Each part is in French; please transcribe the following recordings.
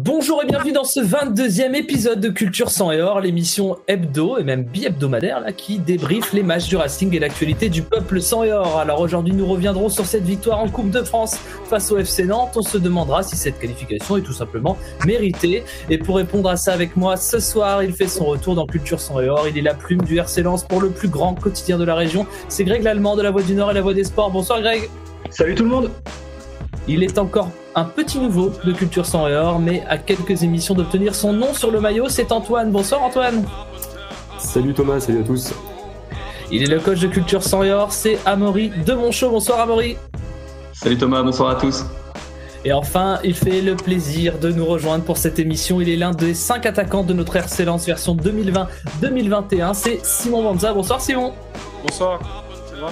Bonjour et bienvenue dans ce 22e épisode de Culture Sang et Or, l'émission hebdo et même bi-hebdomadaire là, qui débriefe les matchs du Racing et l'actualité du peuple sang et or. Alors aujourd'hui nous reviendrons sur cette victoire en Coupe de France face au FC Nantes. On se demandera si cette qualification est tout simplement méritée. Et pour répondre à ça avec moi ce soir, il fait son retour dans Culture Sang et Or. Il est la plume du RC Lens pour le plus grand quotidien de la région. C'est Greg Lallemand de La Voix du Nord et La Voix des Sports. Bonsoir Greg. Salut tout le monde. Il est encore un petit nouveau de Culture Sang et Or, mais à quelques émissions d'obtenir son nom sur le maillot, c'est Antoine. Bonsoir Antoine. Salut Thomas, salut à tous. Il est le coach de Culture Sang et Or, c'est Amaury de Monchaux. Bonsoir Amaury. Salut Thomas, bonsoir à tous. Et enfin, il fait le plaisir de nous rejoindre pour cette émission. Il est l'un des 5 attaquants de notre RC Lens version 2020-2021. C'est Simon Banza. Bonsoir Simon. Bonsoir, ça va ?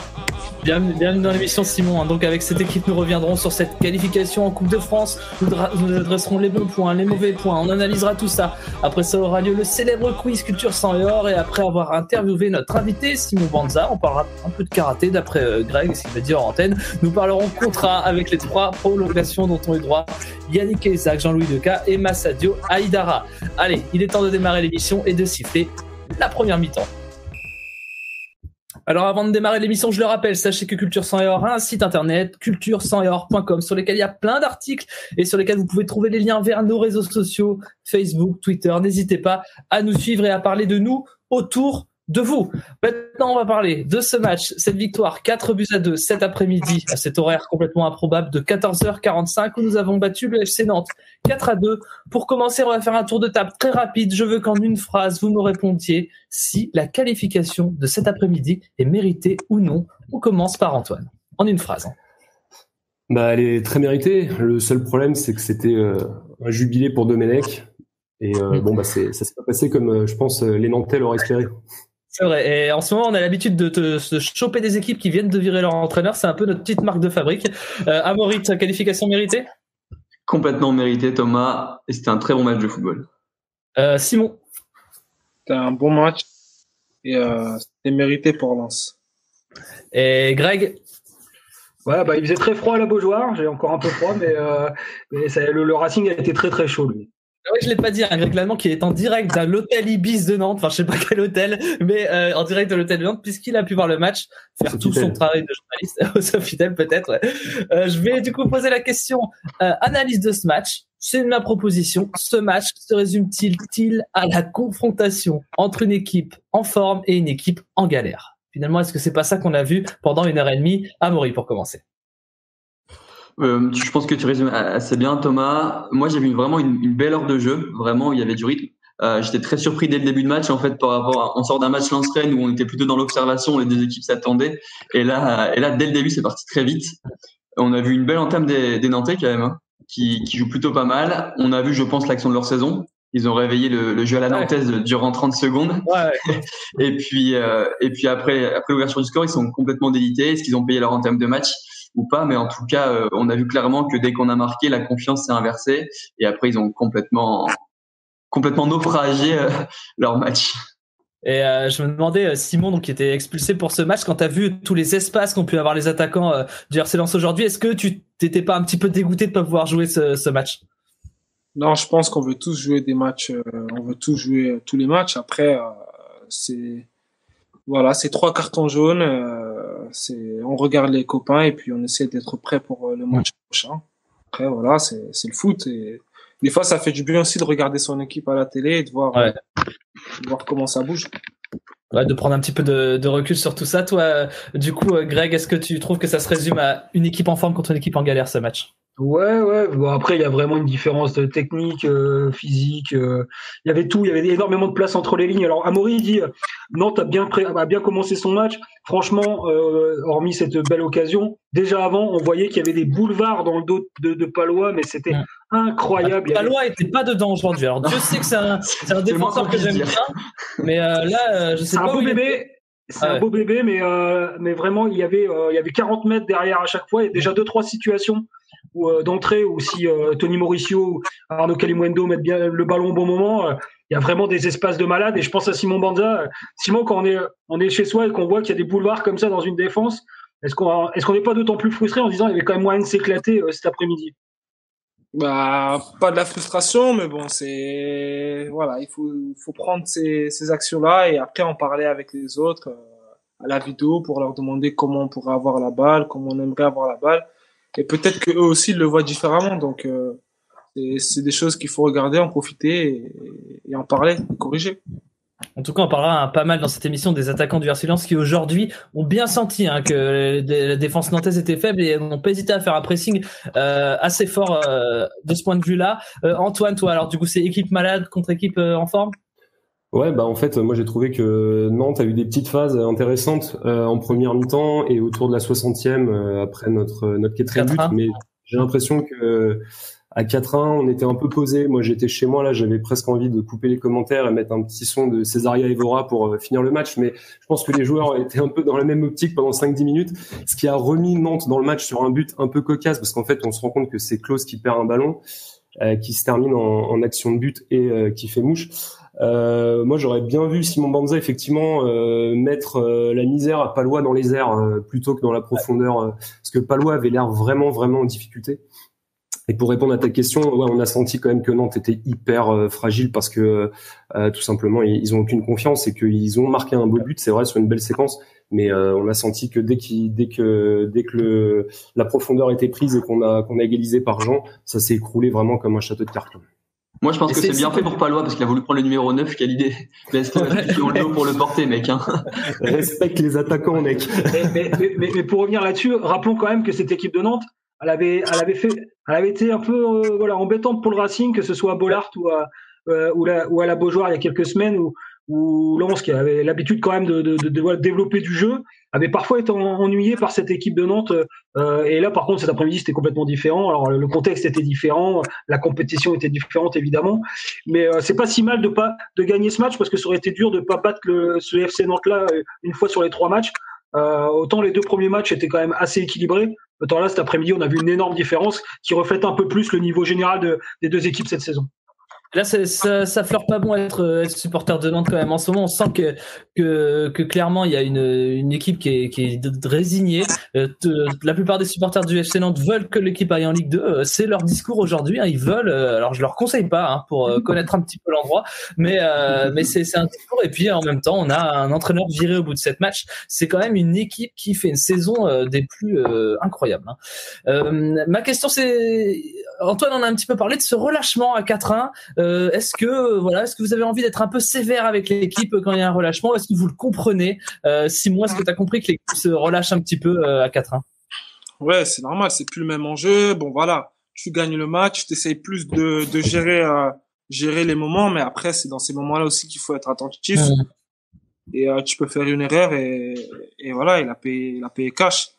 Bienvenue dans l'émission Simon. Donc avec cette équipe, nous reviendrons sur cette qualification en Coupe de France. Nous adresserons les bons points, les mauvais points. On analysera tout ça. Après ça aura lieu le célèbre quiz Culture Sang et Or. Et après avoir interviewé notre invité Simon Banza, on parlera un peu de karaté d'après Greg, ce qu'il va dire en antenne. Nous parlerons contrat avec les 3 prolongations dont ont eu droit Yannick Elzak, Jean-Louis Deca et Massadio Aïdara. Allez, il est temps de démarrer l'émission et de siffler la première mi-temps. Alors avant de démarrer l'émission, je le rappelle, sachez que Culture Sang et Or a un site internet, culturesangsetor.com, sur lequel il y a plein d'articles et sur lesquels vous pouvez trouver les liens vers nos réseaux sociaux, Facebook, Twitter. N'hésitez pas à nous suivre et à parler de nous autour de vous. Maintenant, on va parler de ce match, cette victoire 4-2 cet après-midi, à cet horaire complètement improbable de 14h45 où nous avons battu le FC Nantes 4-2. Pour commencer, on va faire un tour de table très rapide. Je veux qu'en une phrase, vous me répondiez si la qualification de cet après-midi est méritée ou non. On commence par Antoine. En une phrase. Elle est très méritée. Le seul problème, c'est que c'était un jubilé pour Domenech. Et ça s'est pas passé comme, je pense, les Nantais l'auraient espéré. C'est vrai, et en ce moment on a l'habitude de choper des équipes qui viennent de virer leur entraîneur, c'est un peu notre petite marque de fabrique. Amaury, ta qualification méritée ? Complètement mérité Thomas, et c'était un très bon match de football. Simon ? C'était un bon match, et c'était mérité pour Lens. Et Greg ? Ouais, il faisait très froid à la Beaujoire, j'ai encore un peu froid, mais le Racing a été très très chaud lui. Oui, je l'ai pas dit, Greg Lallemand qui est en direct de l'hôtel Ibis de Nantes, enfin je sais pas quel hôtel, mais en direct de l'hôtel de Nantes puisqu'il a pu voir le match, faire tout son travail de journaliste, au Sofitel peut-être. Ouais. Je vais du coup poser la question, analyse de ce match. C'est ma proposition. Ce match se résume-t-il à la confrontation entre une équipe en forme et une équipe en galère ? Finalement, est-ce que c'est pas ça qu'on a vu pendant 1h30 ? Amaury pour commencer. Je pense que tu résumes assez bien Thomas. Moi j'ai vu vraiment une belle heure de jeu, vraiment il y avait du rythme. J'étais très surpris dès le début de match en fait par rapport à, on sort d'un match Lens-Rennes où on était plutôt dans l'observation, les deux équipes s'attendaient et là dès le début c'est parti très vite. On a vu une belle entame des Nantais quand même, qui jouent plutôt pas mal. On a vu je pense l'action de leur saison. Ils ont réveillé le jeu à la nantaise durant 30 secondes. Ouais. et puis après l'ouverture du score, ils sont complètement délités. Est-ce qu'ils ont payé leur entame de match ou pas? Mais en tout cas, on a vu clairement que dès qu'on a marqué, la confiance s'est inversée. Et après, ils ont complètement naufragé leur match. Et je me demandais, Simon, donc qui était expulsé pour ce match, quand tu as vu tous les espaces qu'ont pu avoir les attaquants du RC Lens aujourd'hui, est-ce que tu t'étais pas un petit peu dégoûté de pas pouvoir jouer ce match? Non, je pense qu'on veut tous jouer des matchs, on veut tous jouer tous les matchs. Après, c'est 3 cartons jaunes. On regarde les copains et puis on essaie d'être prêt pour le match prochain. Après, voilà, c'est le foot et des fois ça fait du bien aussi de regarder son équipe à la télé et de voir comment ça bouge. Ouais, de prendre un petit peu de recul sur tout ça. Toi, du coup, Greg, est-ce que tu trouves que ça se résume à une équipe en forme contre une équipe en galère, ce match ? Ouais. Bon, après, il y a vraiment une différence de technique, physique. Il y avait tout. Il y avait énormément de place entre les lignes. Alors, Amaury dit Nantes a bien commencé son match. Franchement, hormis cette belle occasion, déjà avant, on voyait qu'il y avait des boulevards dans le dos de Palois, mais c'était incroyable. Palois était pas dedans aujourd'hui. Alors, Dieu sait que c'est un défenseur que j'aime bien, mais là, je sais pas. C'est un beau bébé. C'est un beau bébé, mais vraiment, il y avait 40 mètres derrière à chaque fois. Il y a déjà 2-3 situations d'entrée où si Tony Mauricio ou Arnaud Kalimuendo mettent bien le ballon au bon moment, il y a vraiment des espaces de malade. Et je pense à Simon Banza. Simon, quand on est chez soi et qu'on voit qu'il y a des boulevards comme ça dans une défense, est-ce qu'on n'est pas d'autant plus frustré en se disant qu'il y avait quand même moyen de s'éclater cet après-midi? Pas de la frustration, mais bon, voilà, il faut prendre ces actions-là et après en parler avec les autres à la vidéo pour leur demander comment on pourrait avoir la balle, comment on aimerait avoir la balle. Et peut-être que eux aussi le voient différemment. Donc, c'est des choses qu'il faut regarder, en profiter et en parler, et corriger. En tout cas, on parlera pas mal dans cette émission des attaquants du RC Lens qui aujourd'hui ont bien senti que la défense nantaise était faible et n'ont pas hésité à faire un pressing assez fort de ce point de vue-là. Antoine, toi, alors du coup, c'est équipe malade contre équipe en forme? Ouais, en fait, moi j'ai trouvé que Nantes a eu des petites phases intéressantes en première mi-temps et autour de la 60e après notre quatrième but, mais j'ai l'impression que à 4-1, on était un peu posé. Moi, j'étais chez moi, là, j'avais presque envie de couper les commentaires et mettre un petit son de Césaria Evora pour finir le match. Mais je pense que les joueurs étaient un peu dans la même optique pendant 5-10 minutes. Ce qui a remis Nantes dans le match sur un but un peu cocasse, parce qu'en fait, on se rend compte que c'est Klose qui perd un ballon, qui se termine en action de but et qui fait mouche. Moi, j'aurais bien vu Simon Banza effectivement mettre la misère à Palois dans les airs plutôt que dans la profondeur, parce que Palois avait l'air vraiment en difficulté. Et pour répondre à ta question, ouais, on a senti quand même que Nantes était hyper fragile parce que tout simplement ils ont aucune confiance et qu'ils ont marqué un beau but, c'est vrai, sur une belle séquence, mais on a senti que dès que la profondeur était prise et qu'on a égalisé par Jean, ça s'est écroulé vraiment comme un château de carton. Moi, je pense que c'est bien fait pour Palois parce qu'il a voulu prendre le numéro 9. Quelle idée. Laisse le dos pour le porter, mec. Respecte les attaquants, mec. Mais pour revenir là-dessus, rappelons quand même que cette équipe de Nantes, elle avait été un peu embêtante pour le Racing, que ce soit à Bollaert ou à la Beaujoire il y a quelques semaines, où Lens, qui avait l'habitude quand même de développer du jeu, avait parfois été ennuyé par cette équipe de Nantes. Et là, par contre, cet après-midi, c'était complètement différent. Alors, le contexte était différent, la compétition était différente, évidemment. Mais c'est pas si mal de gagner ce match, parce que ça aurait été dur de pas battre ce FC Nantes-là une fois sur les 3 matchs. Autant les 2 premiers matchs étaient quand même assez équilibrés. Autant là, cet après-midi, on a vu une énorme différence qui reflète un peu plus le niveau général des 2 équipes cette saison. Là, ça fleure pas bon être supporter de Nantes quand même. En ce moment, on sent que clairement il y a une équipe qui est résignée. La plupart des supporters du FC Nantes veulent que l'équipe aille en Ligue 2. C'est leur discours aujourd'hui. Ils veulent. Alors je leur conseille pas pour connaître un petit peu l'endroit, mais c'est un discours. Et puis en même temps, on a un entraîneur viré au bout de 7 matchs. C'est quand même une équipe qui fait une saison des plus incroyables. Ma question, c'est, Antoine en a un petit peu parlé de ce relâchement à 4-1. Est-ce que vous avez envie d'être un peu sévère avec l'équipe quand il y a un relâchement? Est-ce que vous le comprenez? Simon, est-ce que tu as compris que l'équipe se relâche un petit peu à 4-1? Ouais, c'est normal, c'est plus le même enjeu. Bon, voilà, tu gagnes le match, tu essayes plus de gérer les moments, mais après, c'est dans ces moments-là aussi qu'il faut être attentif. Et tu peux faire une erreur et voilà, il a payé cash.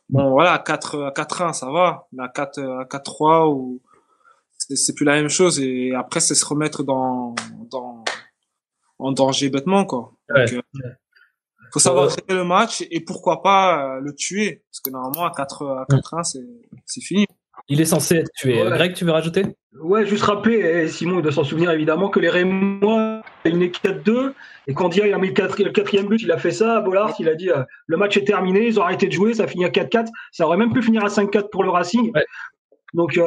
Bon, voilà, à 4-1, ça va. Mais à 4-3 ou c'est plus la même chose, et après c'est se remettre en danger bêtement, quoi. Donc, faut savoir gérer le match et pourquoi pas le tuer, parce que normalement à 4-1 c'est fini. Il est censé être tué. Ouais. Greg, tu veux rajouter? Ouais, juste rappeler, Simon il doit s'en souvenir évidemment, que les Rémois il est 4-2, et quand Dia il a mis le 4e but, il a fait ça à Bollaert, il a dit le match est terminé, ils ont arrêté de jouer, ça finit à 4-4, ça aurait même pu finir à 5-4 pour le Racing. Ouais. Donc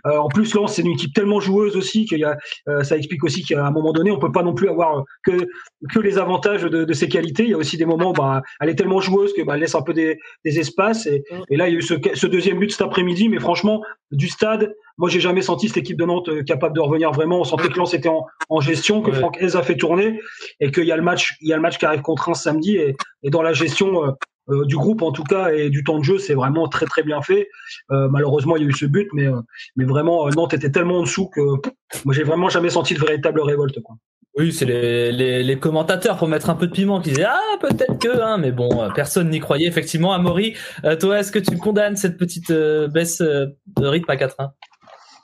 en plus Lens c'est une équipe tellement joueuse aussi qu'il y a ça explique aussi qu'à un moment donné on peut pas non plus avoir que les avantages de ses qualités. Il y a aussi des moments où elle est tellement joueuse que elle laisse un peu des espaces, et là il y a eu ce deuxième but cet après-midi, mais franchement du stade, moi j'ai jamais senti cette équipe de Nantes capable de revenir vraiment. On sentait que Lens était en gestion, que Franck Hez a fait tourner, et qu'il y a le match qui arrive contre Reims samedi, et dans la gestion du groupe en tout cas et du temps de jeu, c'est vraiment très très bien fait. Malheureusement il y a eu ce but, mais vraiment Nantes était tellement en dessous que moi j'ai vraiment jamais senti de véritable révolte, quoi. Oui, c'est les commentateurs pour mettre un peu de piment qui disaient peut-être que mais bon, personne n'y croyait effectivement. Amaury, toi, est-ce que tu condamnes cette petite baisse de rythme à 4-1?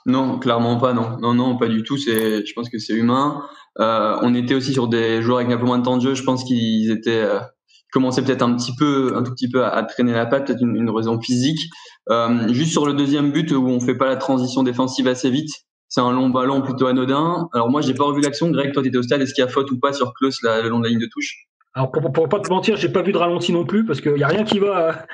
Non, clairement pas, non, pas du tout. Je pense que c'est humain. On était aussi sur des joueurs avec un peu moins de temps de jeu. Je pense qu'ils étaient commençaient peut-être un tout petit peu à traîner la patte, peut-être une raison physique. Juste sur le deuxième but où on fait pas la transition défensive assez vite, c'est un long ballon plutôt anodin. Alors moi j'ai pas revu l'action. Greg, toi t'étais au stade, est-ce qu'il y a faute ou pas sur Klose le long de la ligne de touche? Alors pour pas te mentir, j'ai pas vu de ralenti non plus parce qu'il y a rien qui va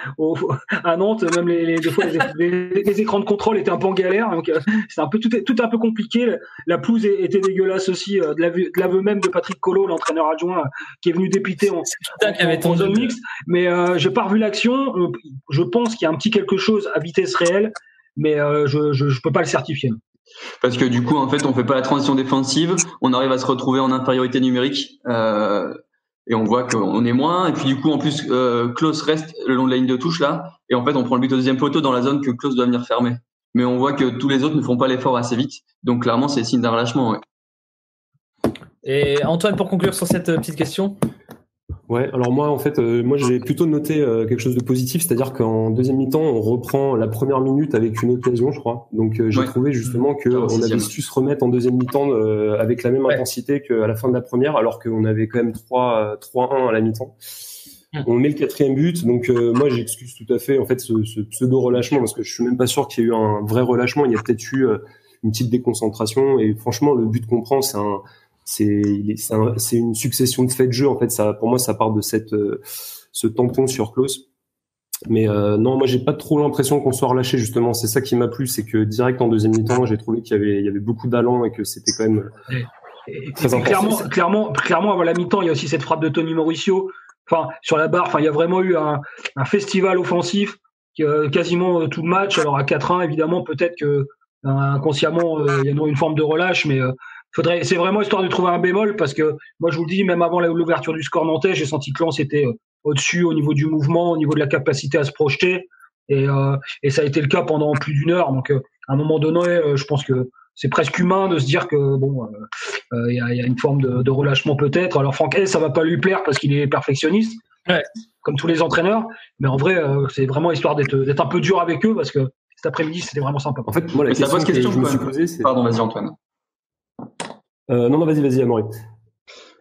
à Nantes. Même des fois les écrans de contrôle étaient un peu en galère, donc c'est un peu tout un peu compliqué. La pelouse était dégueulasse aussi, de l'aveu même de Patrick Collot, l'entraîneur adjoint, qui est venu dépiter en zone mixte. Mais j'ai pas revu l'action. Je pense qu'il y a un petit quelque chose à vitesse réelle, mais je peux pas le certifier. Parce que du coup, en fait, on fait pas la transition défensive, on arrive à se retrouver en infériorité numérique. Et on voit qu'on est moins. Et puis du coup, en plus, Klose reste le long de la ligne de touche là. Et en fait, on prend le but au deuxième poteau dans la zone que Klose doit venir fermer. Mais on voit que tous les autres ne font pas l'effort assez vite. Donc clairement, c'est signe d'un relâchement. Ouais. Et Antoine, pour conclure sur cette petite question. Ouais, alors moi en fait, moi j'ai plutôt noté quelque chose de positif, c'est-à-dire qu'en deuxième mi-temps, on reprend la première minute avec une occasion, je crois. Donc j'ai trouvé justement que on avait su se remettre en deuxième mi-temps avec la même intensité qu'à la fin de la première, alors qu'on avait quand même 3-1 à la mi-temps. On met le quatrième but, donc moi j'excuse tout à fait en fait ce pseudo relâchement parce que je suis même pas sûr qu'il y ait eu un vrai relâchement. Il y a peut-être eu une petite déconcentration et franchement le but qu'on prend c'est une succession de faits de jeu en fait. Ça, pour moi, ça part de ce tampon sur Klose. Mais non, moi j'ai pas trop l'impression qu'on soit relâché justement. C'est ça qui m'a plu, c'est que direct en deuxième mi-temps, j'ai trouvé qu'il y avait beaucoup d'allant et que c'était quand même très important. Clairement, avant la mi-temps, il y a aussi cette frappe de Tony Mauricio. Enfin, sur la barre, enfin, il y a vraiment eu un festival offensif quasiment tout le match. Alors à 4-1, évidemment, peut-être que inconsciemment, il y a une forme de relâche, mais c'est vraiment histoire de trouver un bémol parce que moi je vous le dis, même avant l'ouverture du score nantais, j'ai senti que Lens était au-dessus au niveau du mouvement, au niveau de la capacité à se projeter et ça a été le cas pendant plus d'une heure. Donc à un moment donné, je pense que c'est presque humain de se dire que bon, y a une forme de relâchement peut-être. Alors Franck Hez, ça va pas lui plaire parce qu'il est perfectionniste, comme tous les entraîneurs, mais en vrai, c'est vraiment histoire d'être un peu dur avec eux parce que cet après-midi c'était vraiment sympa. En fait, moi la question que je me suis posée, c'est pardon, vas-y Antoine. Non, vas-y, Amaury.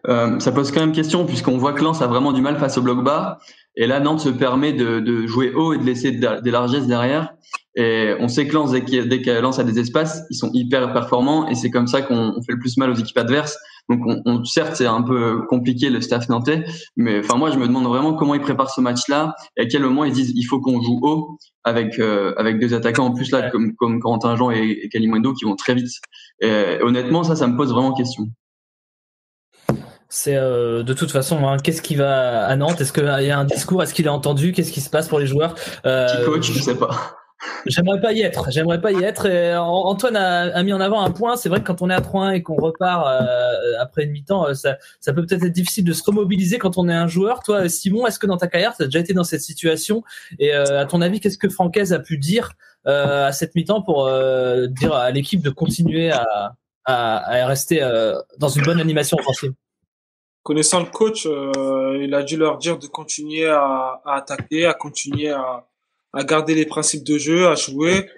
Ça pose quand même question puisqu'on voit que Lens a vraiment du mal face au bloc bas et là Nantes se permet de jouer haut et de laisser des largesses derrière et on sait que Lens dès que Lens a des espaces ils sont hyper performants et c'est comme ça qu'on fait le plus mal aux équipes adverses. Donc certes c'est un peu compliqué le staff nantais, mais enfin moi je me demande vraiment comment ils préparent ce match-là et à quel moment ils disent il faut qu'on joue haut avec deux attaquants en plus là comme Corentin Jean et Kalimundo qui vont très vite. Et honnêtement ça me pose vraiment question. C'est de toute façon, hein, qu'est-ce qui va à Nantes? Est-ce qu'il y a un discours? Est-ce qu'il est entendu? Qu'est-ce qui se passe pour les joueurs? Petit coach, je sais pas. J'aimerais pas y être. Et Antoine a mis en avant un point. C'est vrai que quand on est à 3-1 et qu'on repart après une mi-temps, ça peut peut-être être difficile de se remobiliser quand on est un joueur. Toi, Simon, est-ce que dans ta carrière, tu as déjà été dans cette situation? Et à ton avis, qu'est-ce que Franck Hez a pu dire à cette mi-temps pour dire à l'équipe de continuer à rester dans une bonne animation offensive? Connaissant le coach, il a dû leur dire de continuer à attaquer, à continuer à garder les principes de jeu, à jouer,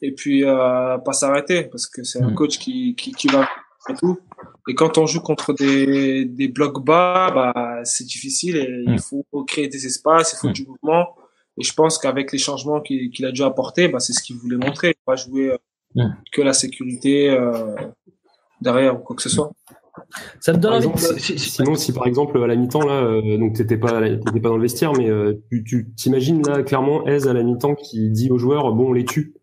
et puis pas s'arrêter, parce que c'est un coach qui va faire tout. Et quand on joue contre des blocs bas, bah c'est difficile et il faut créer des espaces, il faut du mouvement. Et je pense qu'avec les changements qu'il a dû apporter, bah c'est ce qu'il voulait montrer, pas jouer que la sécurité derrière ou quoi que ce soit. Ça me donne sinon, si par exemple à la mi-temps là, donc t'étais pas dans le vestiaire, mais tu t'imagines là clairement Hez à la mi-temps qui dit aux joueurs bon on les tue,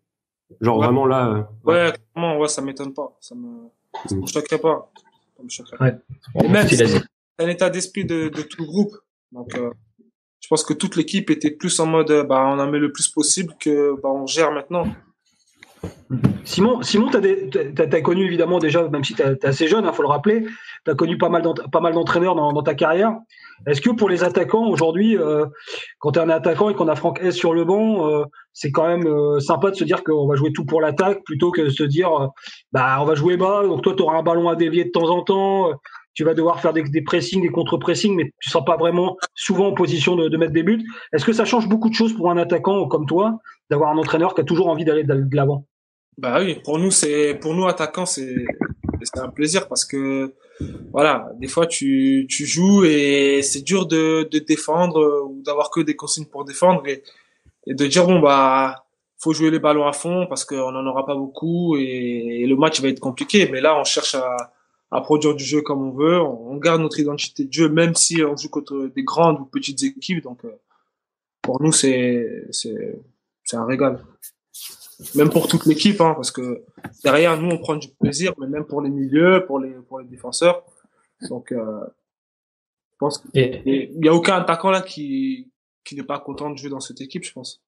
genre vraiment là. Ouais, clairement, ça m'étonne pas, ça me choquerait pas. Ça me choquerait. Ouais. Même c'est un état d'esprit de tout le groupe. Donc je pense que toute l'équipe était plus en mode on en met le plus possible que on gère maintenant. Simon, t'as connu évidemment déjà, même si t'es assez jeune, faut le rappeler, t'as connu pas mal d'entraîneurs dans ta carrière. Est-ce que pour les attaquants aujourd'hui, quand t'es un attaquant et qu'on a Franck Hez sur le banc, c'est quand même sympa de se dire qu'on va jouer tout pour l'attaque plutôt que de se dire on va jouer bas, donc toi t'auras un ballon à dévier de temps en temps, tu vas devoir faire des pressings, des contre-pressings, mais tu seras pas vraiment souvent en position de mettre des buts. Est-ce que ça change beaucoup de choses pour un attaquant comme toi d'avoir un entraîneur qui a toujours envie d'aller de l'avant? Bah oui, pour nous attaquants, c'est un plaisir parce que voilà, des fois tu joues et c'est dur de défendre ou d'avoir que des consignes pour défendre et de dire faut jouer les ballons à fond parce qu'on en aura pas beaucoup et le match va être compliqué. Mais là, on cherche à produire du jeu comme on veut. On garde notre identité de jeu, même si on joue contre des grandes ou petites équipes. Donc, pour nous, c'est un régal. Même pour toute l'équipe, hein, parce que derrière, nous, on prend du plaisir, mais même pour les milieux, pour les défenseurs. Donc, je pense qu'il y a aucun attaquant là qui n'est pas content de jouer dans cette équipe, je pense.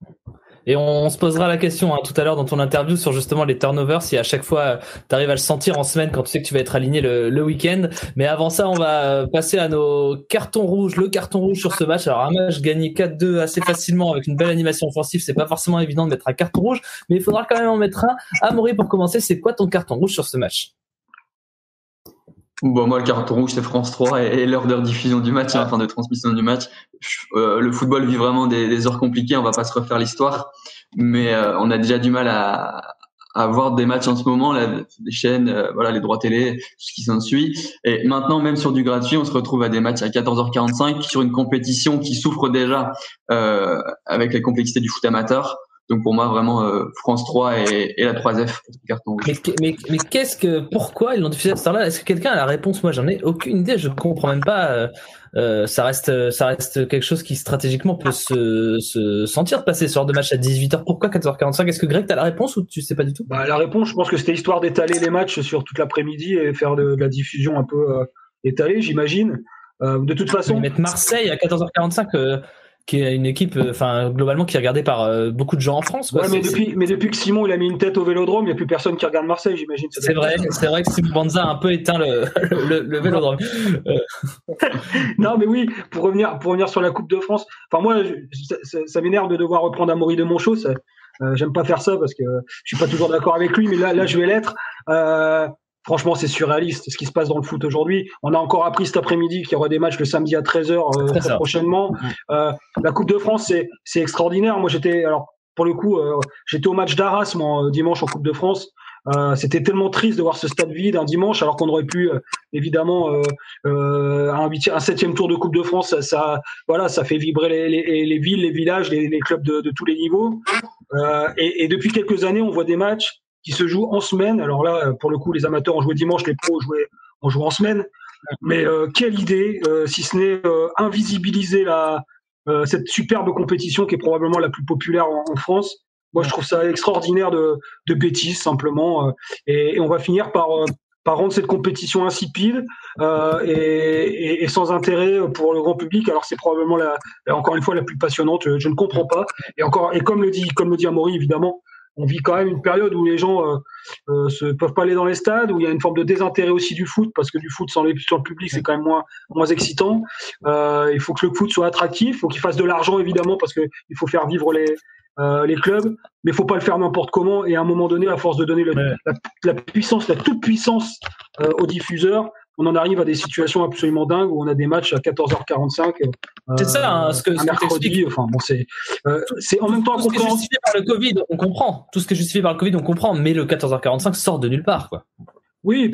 Et on se posera la question tout à l'heure dans ton interview sur justement les turnovers, si à chaque fois tu arrives à le sentir en semaine quand tu sais que tu vas être aligné le week-end. Mais avant ça, on va passer à nos cartons rouges. Le carton rouge sur ce match. Alors un match gagné 4-2 assez facilement avec une belle animation offensive, c'est pas forcément évident de mettre un carton rouge, mais il faudra quand même en mettre un. Amaury, pour commencer, c'est quoi ton carton rouge sur ce match? Bon, moi, le carton rouge, c'est France 3 et l'heure de diffusion du match, enfin de transmission du match. Le football vit vraiment des heures compliquées. On va pas se refaire l'histoire, mais on a déjà du mal à voir des matchs en ce moment, là, des chaînes, voilà, les droits télé, ce qui s'ensuit. Et maintenant, même sur du gratuit, on se retrouve à des matchs à 14h45 sur une compétition qui souffre déjà avec la complexité du foot amateur. Donc pour moi, vraiment, France 3 et la 3F pour le carton rouge. Mais pourquoi ils l'ont diffusé à cette heure-là? Est-ce que quelqu'un a la réponse? Moi, j'en ai aucune idée. Je comprends même pas. Ça reste quelque chose qui stratégiquement peut se sentir de passer ce genre de match à 18h. Pourquoi 14h45? Est-ce que Greg, t'as la réponse ou tu sais pas du tout? La réponse, je pense que c'était histoire d'étaler les matchs sur toute l'après-midi et faire de la diffusion un peu étalée, j'imagine. De toute façon. Mettre Marseille à 14h45. Qui est une équipe, globalement, qui est regardée par beaucoup de gens en France, quoi. Ouais, mais depuis que Simon il a mis une tête au Vélodrome, il n'y a plus personne qui regarde Marseille, j'imagine. C'est vrai que Simon Banza a un peu éteint le Vélodrome. Non, mais oui, pour revenir sur la Coupe de France. Enfin, moi, ça m'énerve de devoir reprendre Amaury de Monchaux. J'aime pas faire ça parce que je suis pas toujours d'accord avec lui, mais là, je vais l'être. Franchement, c'est surréaliste ce qui se passe dans le foot aujourd'hui. On a encore appris cet après-midi qu'il y aura des matchs le samedi à 13h très prochainement. La Coupe de France, c'est extraordinaire. Moi, j'étais au match d'Arras dimanche en Coupe de France. C'était tellement triste de voir ce stade vide un dimanche, alors qu'on aurait pu évidemment un 7e tour de Coupe de France. Ça fait vibrer les villes, les villages, les clubs de tous les niveaux. Et depuis quelques années, on voit des matchs qui se jouent en semaine. Alors là, pour le coup, les amateurs ont joué dimanche, les pros ont joué en semaine. Mais quelle idée, si ce n'est invisibiliser cette superbe compétition qui est probablement la plus populaire en France. Moi, je trouve ça extraordinaire de bêtises, simplement. Et on va finir par rendre cette compétition insipide et sans intérêt pour le grand public. Alors c'est probablement encore une fois la plus passionnante. Je ne comprends pas. Et comme le dit Amaury, évidemment, on vit quand même une période où les gens peuvent pas aller dans les stades, où il y a une forme de désintérêt aussi du foot, parce que du foot sans le public, c'est quand même moins excitant. Il faut que le foot soit attractif, il faut qu'il fasse de l'argent, évidemment, parce que il faut faire vivre les clubs, mais il faut pas le faire n'importe comment. Et à un moment donné, à force de donner la puissance, la toute puissance aux diffuseurs, on en arrive à des situations absolument dingues où on a des matchs à 14h45. C'est ça, ce que mercredi. Enfin bon, c'est en même temps tout ce qui est justifié par le Covid, on comprend. Tout ce qui est justifié par le Covid, on comprend. Mais le 14h45 sort de nulle part, quoi. Oui, et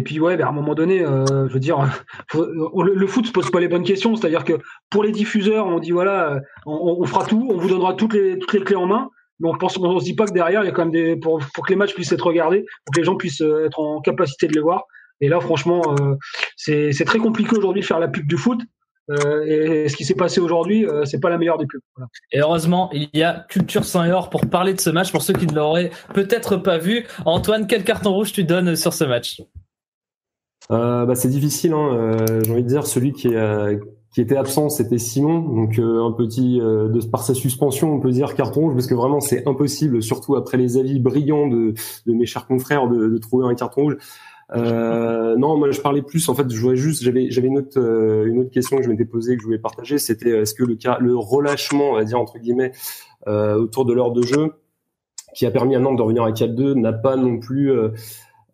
puis ouais, à un moment donné, je veux dire, le foot se pose pas les bonnes questions. C'est-à-dire que pour les diffuseurs, on dit voilà, on fera tout, on vous donnera toutes les clés en main. Mais on se dit pas que derrière, il y a quand même pour que les matchs puissent être regardés, pour que les gens puissent être en capacité de les voir. Et là, franchement, c'est très compliqué aujourd'hui de faire la pub du foot. Et ce qui s'est passé aujourd'hui, c'est pas la meilleure des pubs. Voilà. Et heureusement, il y a Culture Sang et Or pour parler de ce match, pour ceux qui ne l'auraient peut-être pas vu. Antoine, quel carton rouge tu donnes sur ce match? C'est difficile, hein. J'ai envie de dire, celui qui était absent, c'était Simon. Donc un petit, par sa suspension, on peut dire carton rouge, parce que vraiment c'est impossible, surtout après les avis brillants de mes chers confrères, de trouver un carton rouge. Non, moi je parlais plus. En fait, j'avais une autre question que je m'étais posée, que je voulais partager. C'était est-ce que le relâchement, on va dire entre guillemets, autour de l'heure de jeu, qui a permis à Nantes de revenir à 4-2, n'a pas non plus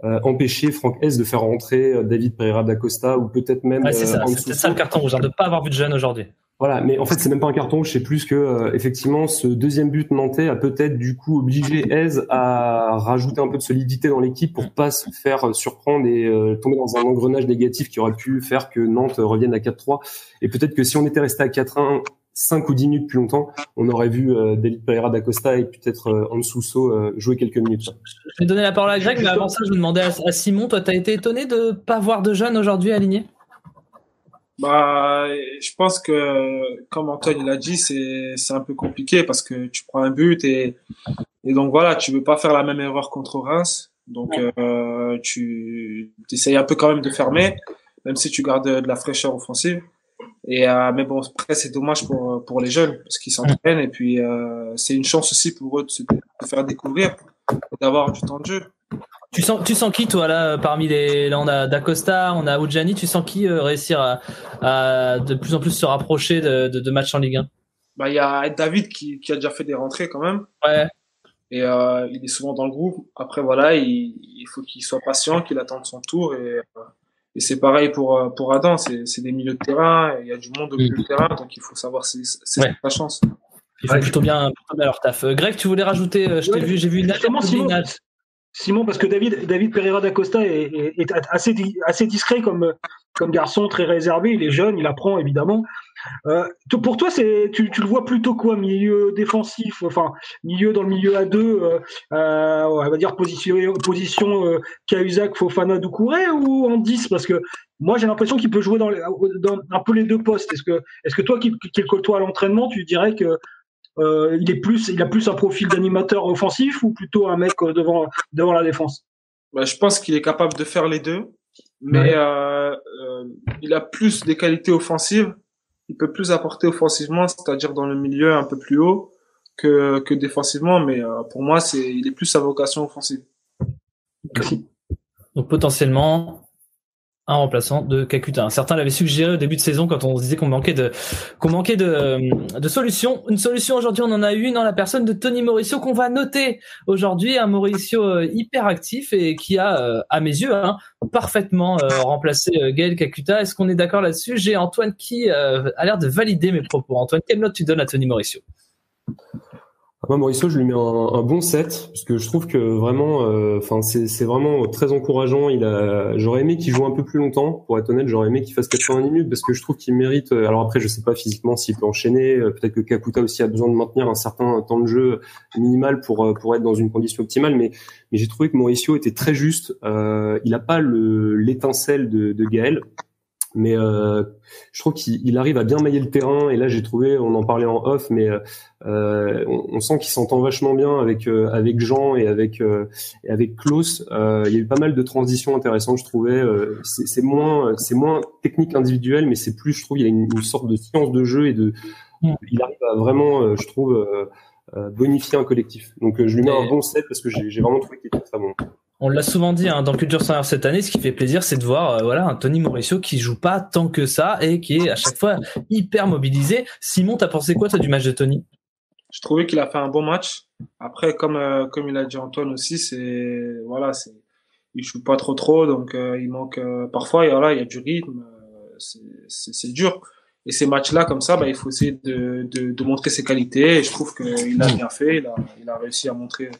empêché Franck S de faire rentrer David Pereira da Costa, ou peut-être même. C'est ça le carton rouge, de pas avoir vu de jeune aujourd'hui. Voilà, mais en fait c'est même pas un carton, je sais plus que effectivement ce deuxième but nantais a peut-être du coup obligé Hez à rajouter un peu de solidité dans l'équipe pour pas se faire surprendre et tomber dans un engrenage négatif qui aurait pu faire que Nantes revienne à 4-3. Et peut-être que si on était resté à 4-1, 5 ou 10 minutes plus longtemps, on aurait vu David Pereira da Costa et peut-être Ansouso jouer quelques minutes. Je vais donner la parole à Greg, mais avant ça, je vais demander à Simon, toi, t'as été étonné de pas voir de jeunes aujourd'hui alignés? Bah, je pense que, comme Antoine l'a dit, c'est un peu compliqué parce que tu prends un but et donc voilà, tu veux pas faire la même erreur contre Reims. Donc, tu essayes un peu quand même de fermer, même si tu gardes de la fraîcheur offensive. Mais bon, après, c'est dommage pour les jeunes parce qu'ils s'entraînent et puis, c'est une chance aussi pour eux de se faire découvrir et d'avoir du temps de jeu. Tu sens qui, toi, là, parmi là, on a D'Acosta, on a Oudjani, tu sens qui réussir à de plus en plus se rapprocher de matchs en Ligue 1? Bah, il y a David qui a déjà fait des rentrées quand même. Ouais. Et il est souvent dans le groupe. Après, voilà, il faut qu'il soit patient, qu'il attende son tour. Et c'est pareil pour Adam. C'est des milieux de terrain. Il y a du monde au milieu de terrain, donc il faut savoir c'est sa chance. Ils font plutôt bien leur taf. Greg, tu voulais rajouter? J'ai vu une Simon, parce que David Pereira da Costa est assez discret comme garçon, très réservé. Il est jeune, il apprend évidemment. Pour toi, tu le vois plutôt quoi, milieu défensif, enfin dans le milieu à deux, on va dire position Cahuzac, Fofana, Doucouré, ou en 10, parce que moi j'ai l'impression qu'il peut jouer dans un peu les deux postes. Est-ce que toi qui le côtoies à l'entraînement, tu dirais que il a plus un profil d'animateur offensif ou plutôt un mec devant la défense? Bah, je pense qu'il est capable de faire les deux, mais il a plus des qualités offensives. Il peut plus apporter offensivement, c'est-à-dire dans le milieu un peu plus haut que défensivement, mais pour moi, il est plus à vocation offensive. Donc potentiellement un remplaçant de Kakuta. Certains l'avaient suggéré au début de saison quand on se disait qu'on manquait de solutions. Une solution aujourd'hui, on en a une dans la personne de Tony Mauricio qu'on va noter aujourd'hui. Un Mauricio hyper actif et qui a, à mes yeux, parfaitement remplacé Gaël Kakuta. Est-ce qu'on est d'accord là-dessus? J'ai Antoine qui a l'air de valider mes propos. Antoine, quelle note tu donnes à Tony Mauricio? Moi, Mauricio, je lui mets un bon 7 parce que je trouve que vraiment, c'est vraiment très encourageant. J'aurais aimé qu'il joue un peu plus longtemps. Pour être honnête, j'aurais aimé qu'il fasse 90 minutes parce que je trouve qu'il mérite. Alors après, je sais pas physiquement s'il peut enchaîner. Peut-être que Kakuta aussi a besoin de maintenir un certain temps de jeu minimal pour être dans une condition optimale. Mais j'ai trouvé que Mauricio était très juste. Il a pas l'étincelle de Gaël. Mais je trouve qu'il arrive à bien mailler le terrain, et là j'ai trouvé, on en parlait en off, mais on sent qu'il s'entend vachement bien avec Jean et avec Klaus. Il y a eu pas mal de transitions intéressantes, je trouvais. C'est moins technique individuelle, mais c'est plus, je trouve, il y a une sorte de science de jeu il arrive à vraiment, je trouve, bonifier un collectif. Donc je lui mets un bon 7 parce que j'ai vraiment trouvé qu'il était très bon. On l'a souvent dit dans Culture Sans Heure cette année, ce qui fait plaisir, c'est de voir un Tony Mauricio qui joue pas tant que ça et qui est à chaque fois hyper mobilisé. Simon, t'as pensé quoi toi du match de Tony? Je trouvais qu'il a fait un bon match. Après, comme il a dit Antoine aussi, il joue pas trop, donc il manque parfois. Et voilà, il y a du rythme, c'est dur. Et ces matchs-là, comme ça, il faut essayer de montrer ses qualités. Et je trouve qu'il a bien fait. Il a réussi à montrer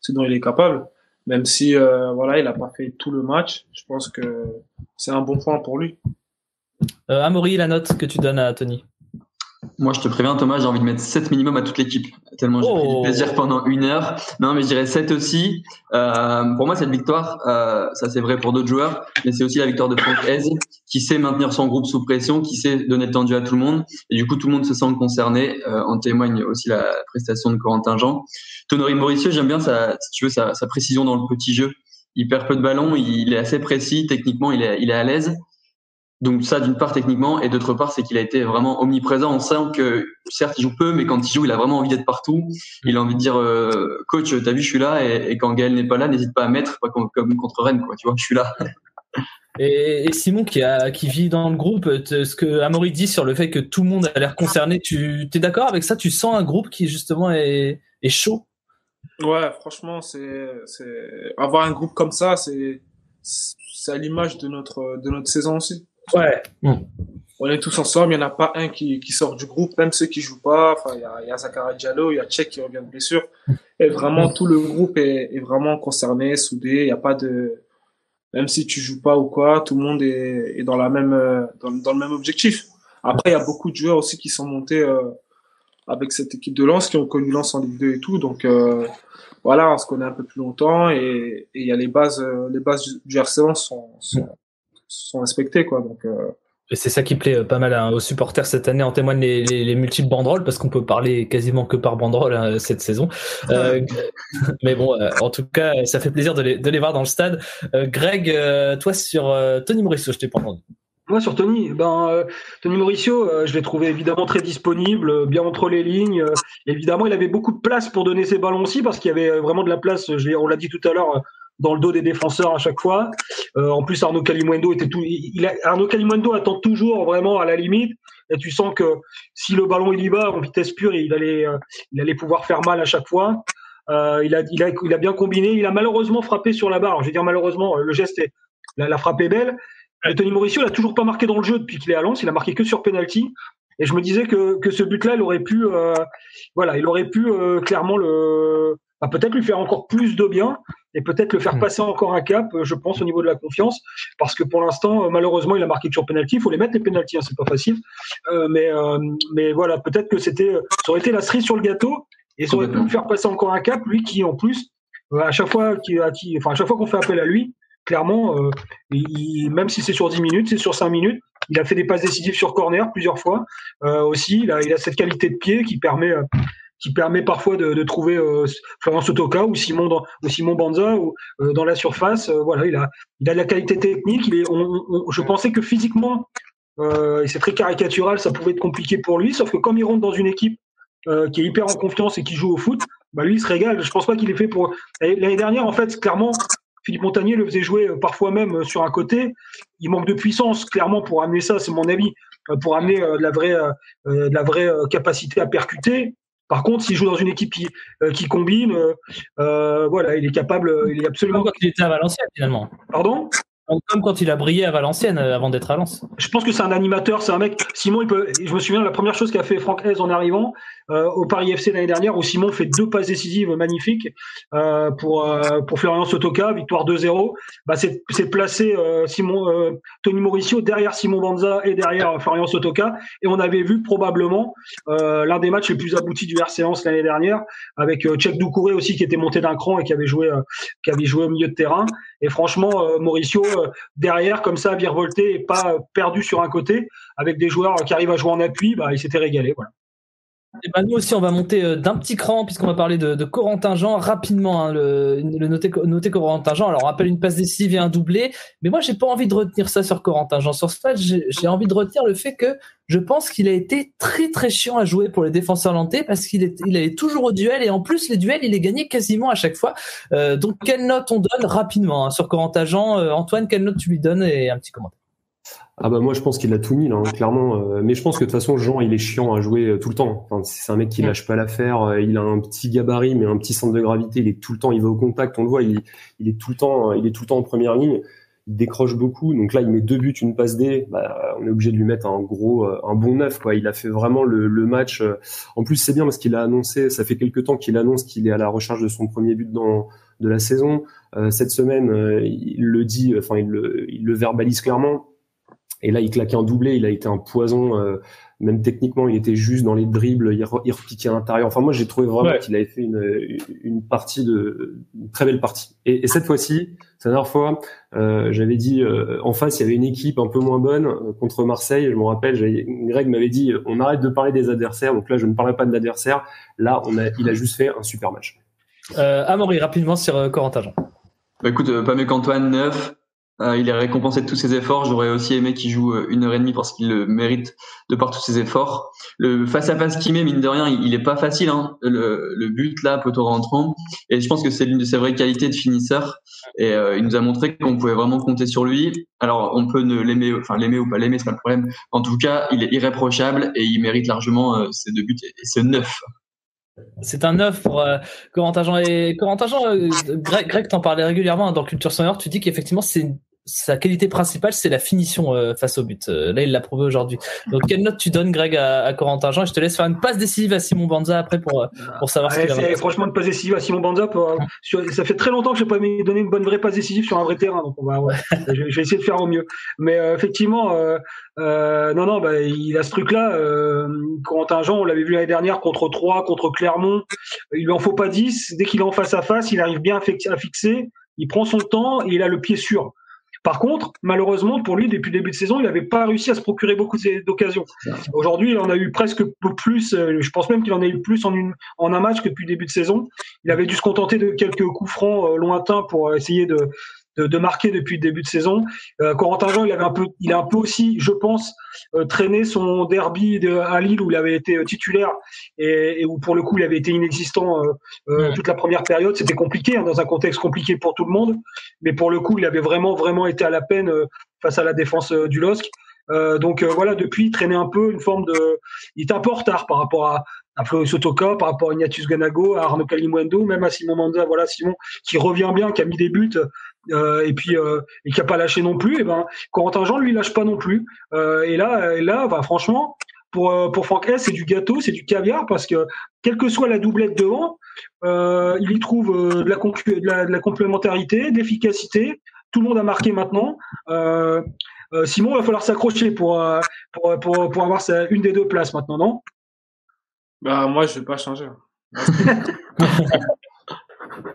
ce dont il est capable. Même si, il a pas fait tout le match. Je pense que c'est un bon point pour lui. Amaury, la note que tu donnes à Tony? Moi, je te préviens, Thomas, j'ai envie de mettre 7 minimum à toute l'équipe. Tellement j'ai pris du plaisir pendant 1 heure. Non, mais je dirais 7 aussi. Pour moi, cette victoire, ça c'est vrai pour d'autres joueurs, mais c'est aussi la victoire de Franck Hez, qui sait maintenir son groupe sous pression, qui sait donner le tendu à tout le monde. Et du coup, tout le monde se sent concerné. En témoigne aussi la prestation de Corentin Jean. Tony Mauricio, j'aime bien sa précision dans le petit jeu. Il perd peu de ballons, il est assez précis. Techniquement, il est à l'aise. Donc ça, d'une part techniquement, et d'autre part, c'est qu'il a été vraiment omniprésent. On sent que certes, il joue peu, mais quand il joue, il a vraiment envie d'être partout. Il a envie de dire coach, t'as vu, je suis là, et quand Gaël n'est pas là, n'hésite pas à mettre, pas comme contre Rennes, quoi. Tu vois, je suis là. Et Simon qui vit dans le groupe, ce que Amaury dit sur le fait que tout le monde a l'air concerné, tu es d'accord avec ça? Tu sens un groupe qui justement est chaud? Ouais, franchement, c'est avoir un groupe comme ça, c'est à l'image de notre saison aussi. Ouais. On est tous ensemble, il n'y en a pas un qui sort du groupe, même ceux qui jouent pas. Enfin, il y a Zakaria Diallo, il y a Tchèque qui revient de blessure. Et vraiment, tout le groupe est vraiment concerné, soudé. Il n'y a pas même si tu joues pas ou quoi, tout le monde est dans le même objectif. Après, il y a beaucoup de joueurs aussi qui sont montés avec cette équipe de Lens, qui ont connu Lens en Ligue 2 et tout. Donc voilà, on se connaît un peu plus longtemps et il y a les bases du RC Lens sont respectées, quoi. Donc et c'est ça qui plaît pas mal aux supporters cette année, en témoignent les multiples banderoles, parce qu'on peut parler quasiment que par banderole cette saison. Mais bon, en tout cas, ça fait plaisir de les voir dans le stade. Greg, toi sur Tony Mauricio, je t'ai pas entendu. Moi sur Tony, Tony Mauricio, je l'ai trouvé évidemment très disponible, bien entre les lignes. Évidemment, il avait beaucoup de place pour donner ses ballons aussi, parce qu'il y avait vraiment de la place. On l'a dit tout à l'heure, dans le dos des défenseurs à chaque fois. En plus, Arnaud Kalimuendo Arnaud Kalimuendo attend toujours vraiment à la limite. Et tu sens que si le ballon il y va en vitesse pure, il allait pouvoir faire mal à chaque fois. Il a bien combiné. Il a malheureusement frappé sur la barre. Alors, je vais dire malheureusement, le geste la frappe est belle. Et Tony Mauricio, il a toujours pas marqué dans le jeu depuis qu'il est à Lens. Il a marqué que sur penalty. Et je me disais que ce but-là, il aurait pu clairement peut-être lui faire encore plus de bien et peut-être le faire passer encore un cap, je pense, au niveau de la confiance, parce que pour l'instant, malheureusement, il a marqué que sur penalty. Il faut les mettre les penalty, c'est pas facile. Mais voilà, peut-être que ça aurait été la cerise sur le gâteau et ça aurait pu lui faire passer encore un cap, lui qui en plus, à chaque fois qu'on fait appel à lui, clairement, même si c'est sur 10 minutes, c'est sur 5 minutes. Il a fait des passes décisives sur corner plusieurs fois. Aussi, il a cette qualité de pied qui permet parfois de trouver Florian Sotoka ou Simon Banza ou dans la surface. Voilà, il a de la qualité technique. Je pensais que physiquement, et c'est très caricatural, ça pouvait être compliqué pour lui. Sauf que comme il rentre dans une équipe qui est hyper en confiance et qui joue au foot, lui il se régale. Je pense pas qu'il est fait pour. L'année dernière, en fait, clairement, Philippe Montagnier le faisait jouer parfois même sur un côté. Il manque de puissance, clairement, pour amener ça, c'est mon avis, pour amener de la vraie capacité à percuter. Par contre, s'il joue dans une équipe qui combine, il est capable, il est absolument. Comme quand il était à Valenciennes, finalement. Pardon ? Comme quand il a brillé à Valenciennes avant d'être à Lens. Je pense que c'est un animateur, c'est un mec. Simon, je me souviens de la première chose qu'a fait Franck Hez en arrivant au Paris FC l'année dernière, où Simon fait 2 passes décisives magnifiques pour Florian Sotoka, victoire 2-0. C'est placé Tony Mauricio derrière Simon Banza et derrière Florian Sotoka, et on avait vu probablement l'un des matchs les plus aboutis du RC Lens l'année dernière, avec Tchèque Doucouré aussi qui était monté d'un cran et qui avait joué au milieu de terrain. Et franchement, Mauricio derrière comme ça, virevolté et pas perdu sur un côté, avec des joueurs qui arrivent à jouer en appui, il s'était régalé. Voilà. Et nous aussi, on va monter d'un petit cran, puisqu'on va parler de Corentin Jean rapidement. Le noté Corentin Jean. Alors, on rappelle une passe décisive et un doublé. Mais moi, j'ai pas envie de retenir ça sur Corentin Jean. Sur ce match, j'ai envie de retenir le fait que je pense qu'il a été très très chiant à jouer pour les défenseurs lentais, parce qu'il allait toujours au duel, et en plus les duels, il les gagnait quasiment à chaque fois. Donc, quelle note on donne rapidement sur Corentin Jean? Antoine, quelle note tu lui donnes, et un petit commentaire? Moi je pense qu'il a tout mis là, clairement. Mais je pense que de toute façon Jean il est chiant à jouer tout le temps. Enfin, c'est un mec qui lâche pas l'affaire. Il a un petit gabarit mais un petit centre de gravité. Il est tout le temps, il va au contact. On le voit, il est tout le temps en première ligne. Il décroche beaucoup. Donc là il met 2 buts, une passe D. On est obligé de lui mettre un bon 9 quoi. Il a fait vraiment le match. En plus c'est bien parce qu'il a annoncé. Ça fait quelque temps qu'il annonce qu'il est à la recherche de son premier but de la saison. Cette semaine il le dit. Enfin il le verbalise clairement. Et là, il claquait un doublé, il a été un poison, même techniquement, il était juste dans les dribbles, il repiquait à l'intérieur. Enfin, moi, j'ai trouvé vraiment qu'il avait fait une très belle partie. Et cette fois-ci, la dernière fois, j'avais dit, en face, il y avait une équipe un peu moins bonne contre Marseille. Je me rappelle, Greg m'avait dit, on arrête de parler des adversaires. Donc là, je ne parlais pas de l'adversaire. Là, il a juste fait un super match. Amaury, rapidement sur Corentin Jean. Écoute, pas mieux qu'Antoine, 9. Il est récompensé de tous ses efforts. J'aurais aussi aimé qu'il joue 1h30 parce qu'il le mérite de par tous ses efforts. Le face-à-face qu'il met, mine de rien, il est pas facile, hein. Le but, là, poteau rentrant. Et je pense que c'est l'une de ses vraies qualités de finisseur. Et il nous a montré qu'on pouvait vraiment compter sur lui. Alors, on peut l'aimer ou pas l'aimer, c'est pas le problème. En tout cas, il est irréprochable et il mérite largement ses 2 buts et ce 9. C'est un 9 pour Corentin Jean. Et Corentin Jean, Greg t'en parlait régulièrement dans Culture Senior. Tu dis qu'effectivement, sa qualité principale, c'est la finition face au but. Là, il l'a prouvé aujourd'hui. Donc, quelle note tu donnes, Greg, à Corentin Jean? Et je te laisse faire une passe décisive à Simon Banza après pour savoir ce qu'il a. Franchement, une passe décisive à Simon Banza. Ça fait très longtemps que je n'ai pas donné une bonne vraie passe décisive sur un vrai terrain. Donc, je vais essayer de faire au mieux. Mais effectivement, il a ce truc-là. Corentin Jean, on l'avait vu l'année dernière contre Troyes, contre Clermont. Il lui en faut pas 10. Dès qu'il est en face à face, il arrive bien à fixer. Il prend son temps et il a le pied sûr. Par contre, malheureusement, pour lui, depuis le début de saison, il n'avait pas réussi à se procurer beaucoup d'occasions. Aujourd'hui, il en a eu presque plus. Je pense même qu'il en a eu plus en un match que depuis le début de saison. Il avait dû se contenter de quelques coups francs lointains pour essayer de marquer depuis le début de saison. Corentin Jean, il a un peu aussi, je pense, traîné son derby à Lille où il avait été titulaire et où pour le coup il avait été inexistant toute la première période. C'était compliqué, dans un contexte compliqué pour tout le monde, mais pour le coup il avait vraiment été à la peine face à la défense du LOSC. Depuis il traînait un peu une forme de... Il était un peu en retard par rapport à Floris Sotoka, par rapport à Ignatius Ganago, à Arnaud Kalimuendo, même à Simon Banza. Voilà, Simon qui revient bien, qui a mis des buts et qui a pas lâché non plus. Et Corentin Jean lui lâche pas non plus. Et là, franchement, pour Franck S, c'est du gâteau, c'est du caviar parce que quelle que soit la doublette devant, il y trouve de la complémentarité, de l'efficacité. Tout le monde a marqué maintenant. Simon, il va falloir s'accrocher pour avoir une des deux places maintenant, non? Moi, je vais pas changer.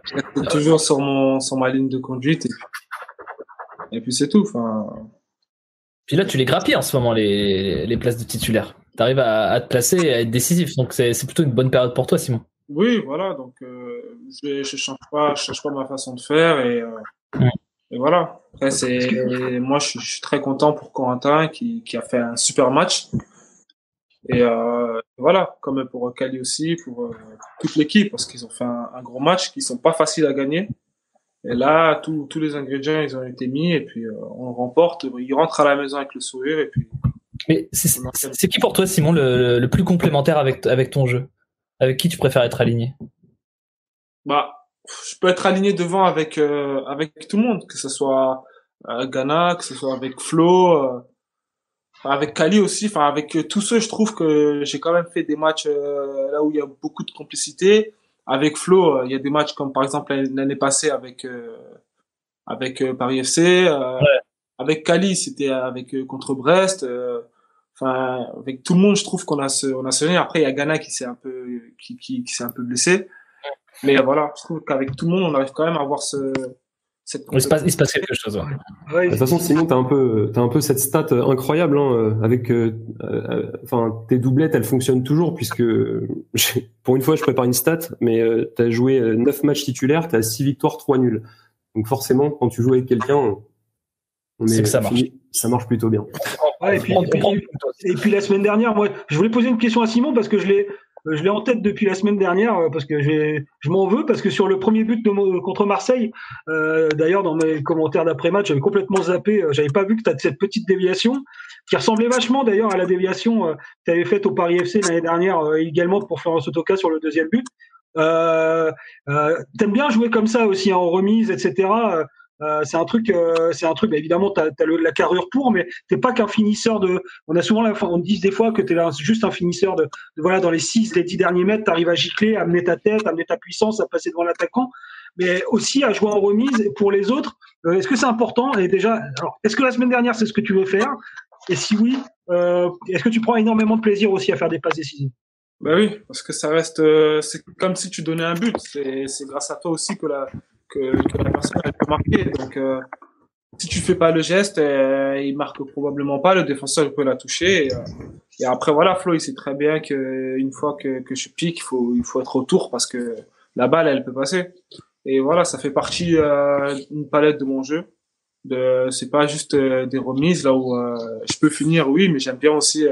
Je reste toujours sur ma ligne de conduite et puis c'est tout. Puis là, tu les grappilles en ce moment, les places de titulaire. Tu arrives à te placer et à être décisif. Donc, c'est plutôt une bonne période pour toi, Simon. Oui, voilà. Donc, je change pas ma façon de faire et voilà. Après, moi, je suis très content pour Corentin qui a fait un super match. Et voilà, comme pour Kali aussi, pour toute l'équipe, parce qu'ils ont fait un gros match, qui sont pas faciles à gagner. Et là, tous les ingrédients, ils ont été mis, et puis on remporte. Ils rentrent à la maison avec le sourire, et puis. Mais c'est qui pour toi, Simon, le plus complémentaire avec ton jeu? Avec qui tu préfères être aligné? Je peux être aligné devant avec tout le monde, que ce soit Ghana, que ce soit avec Flo. Avec Kali aussi, avec tous ceux, je trouve que j'ai quand même fait des matchs là où il y a beaucoup de complicité. Avec Flo, il y a des matchs comme par exemple l'année passée avec Paris FC. Avec Kali, c'était contre Brest. Avec tout le monde, je trouve qu'on a ce lien. Après, il y a Ghana qui s'est un peu blessé. Mais voilà, je trouve qu'avec tout le monde, on arrive quand même à avoir il se passe quelque chose. Ouais. De toute façon, Simon, t'as un peu cette stat incroyable, avec tes doublettes, elles fonctionnent toujours puisque pour une fois, je prépare une stat, mais t'as joué 9 matchs titulaires, t'as 6 victoires, 3 nuls. Donc forcément, quand tu joues avec quelqu'un, c'est que ça marche. Ça marche plutôt bien. Ouais, et puis la semaine dernière, moi, je voulais poser une question à Simon parce que je l'ai en tête depuis la semaine dernière parce que je m'en veux parce que sur le premier but contre Marseille, d'ailleurs dans mes commentaires d'après-match, j'avais complètement zappé, j'avais pas vu que tu as cette petite déviation qui ressemblait vachement d'ailleurs à la déviation que tu avais faite au Paris FC l'année dernière également pour Florent Sotoka sur le deuxième but. T'aimes bien jouer comme ça aussi en remise, etc. C'est un truc, évidemment, t'as la carrure pour, mais t'es pas qu'un finisseur on a souvent on dit des fois que t'es juste un finisseur de voilà, dans les 6, les 10 derniers mètres, t'arrives à gicler, à amener ta tête, à amener ta puissance, à passer devant l'attaquant, mais aussi à jouer en remise pour les autres. Est-ce que c'est important? Et déjà, alors, est-ce que la semaine dernière, c'est ce que tu veux faire? Et si oui, est-ce que tu prends énormément de plaisir aussi à faire des passes décisives? Oui, parce que ça reste, c'est comme si tu donnais un but. C'est grâce à toi aussi que la personne elle peut marquer. Donc si tu fais pas le geste, il marque probablement pas. Le défenseur peut la toucher. Et après voilà, Flo il sait très bien que une fois que je pique, il faut être autour parce que la balle elle peut passer. Et voilà, ça fait partie d'une palette de mon jeu. C'est pas juste des remises là où je peux finir, oui, mais j'aime bien aussi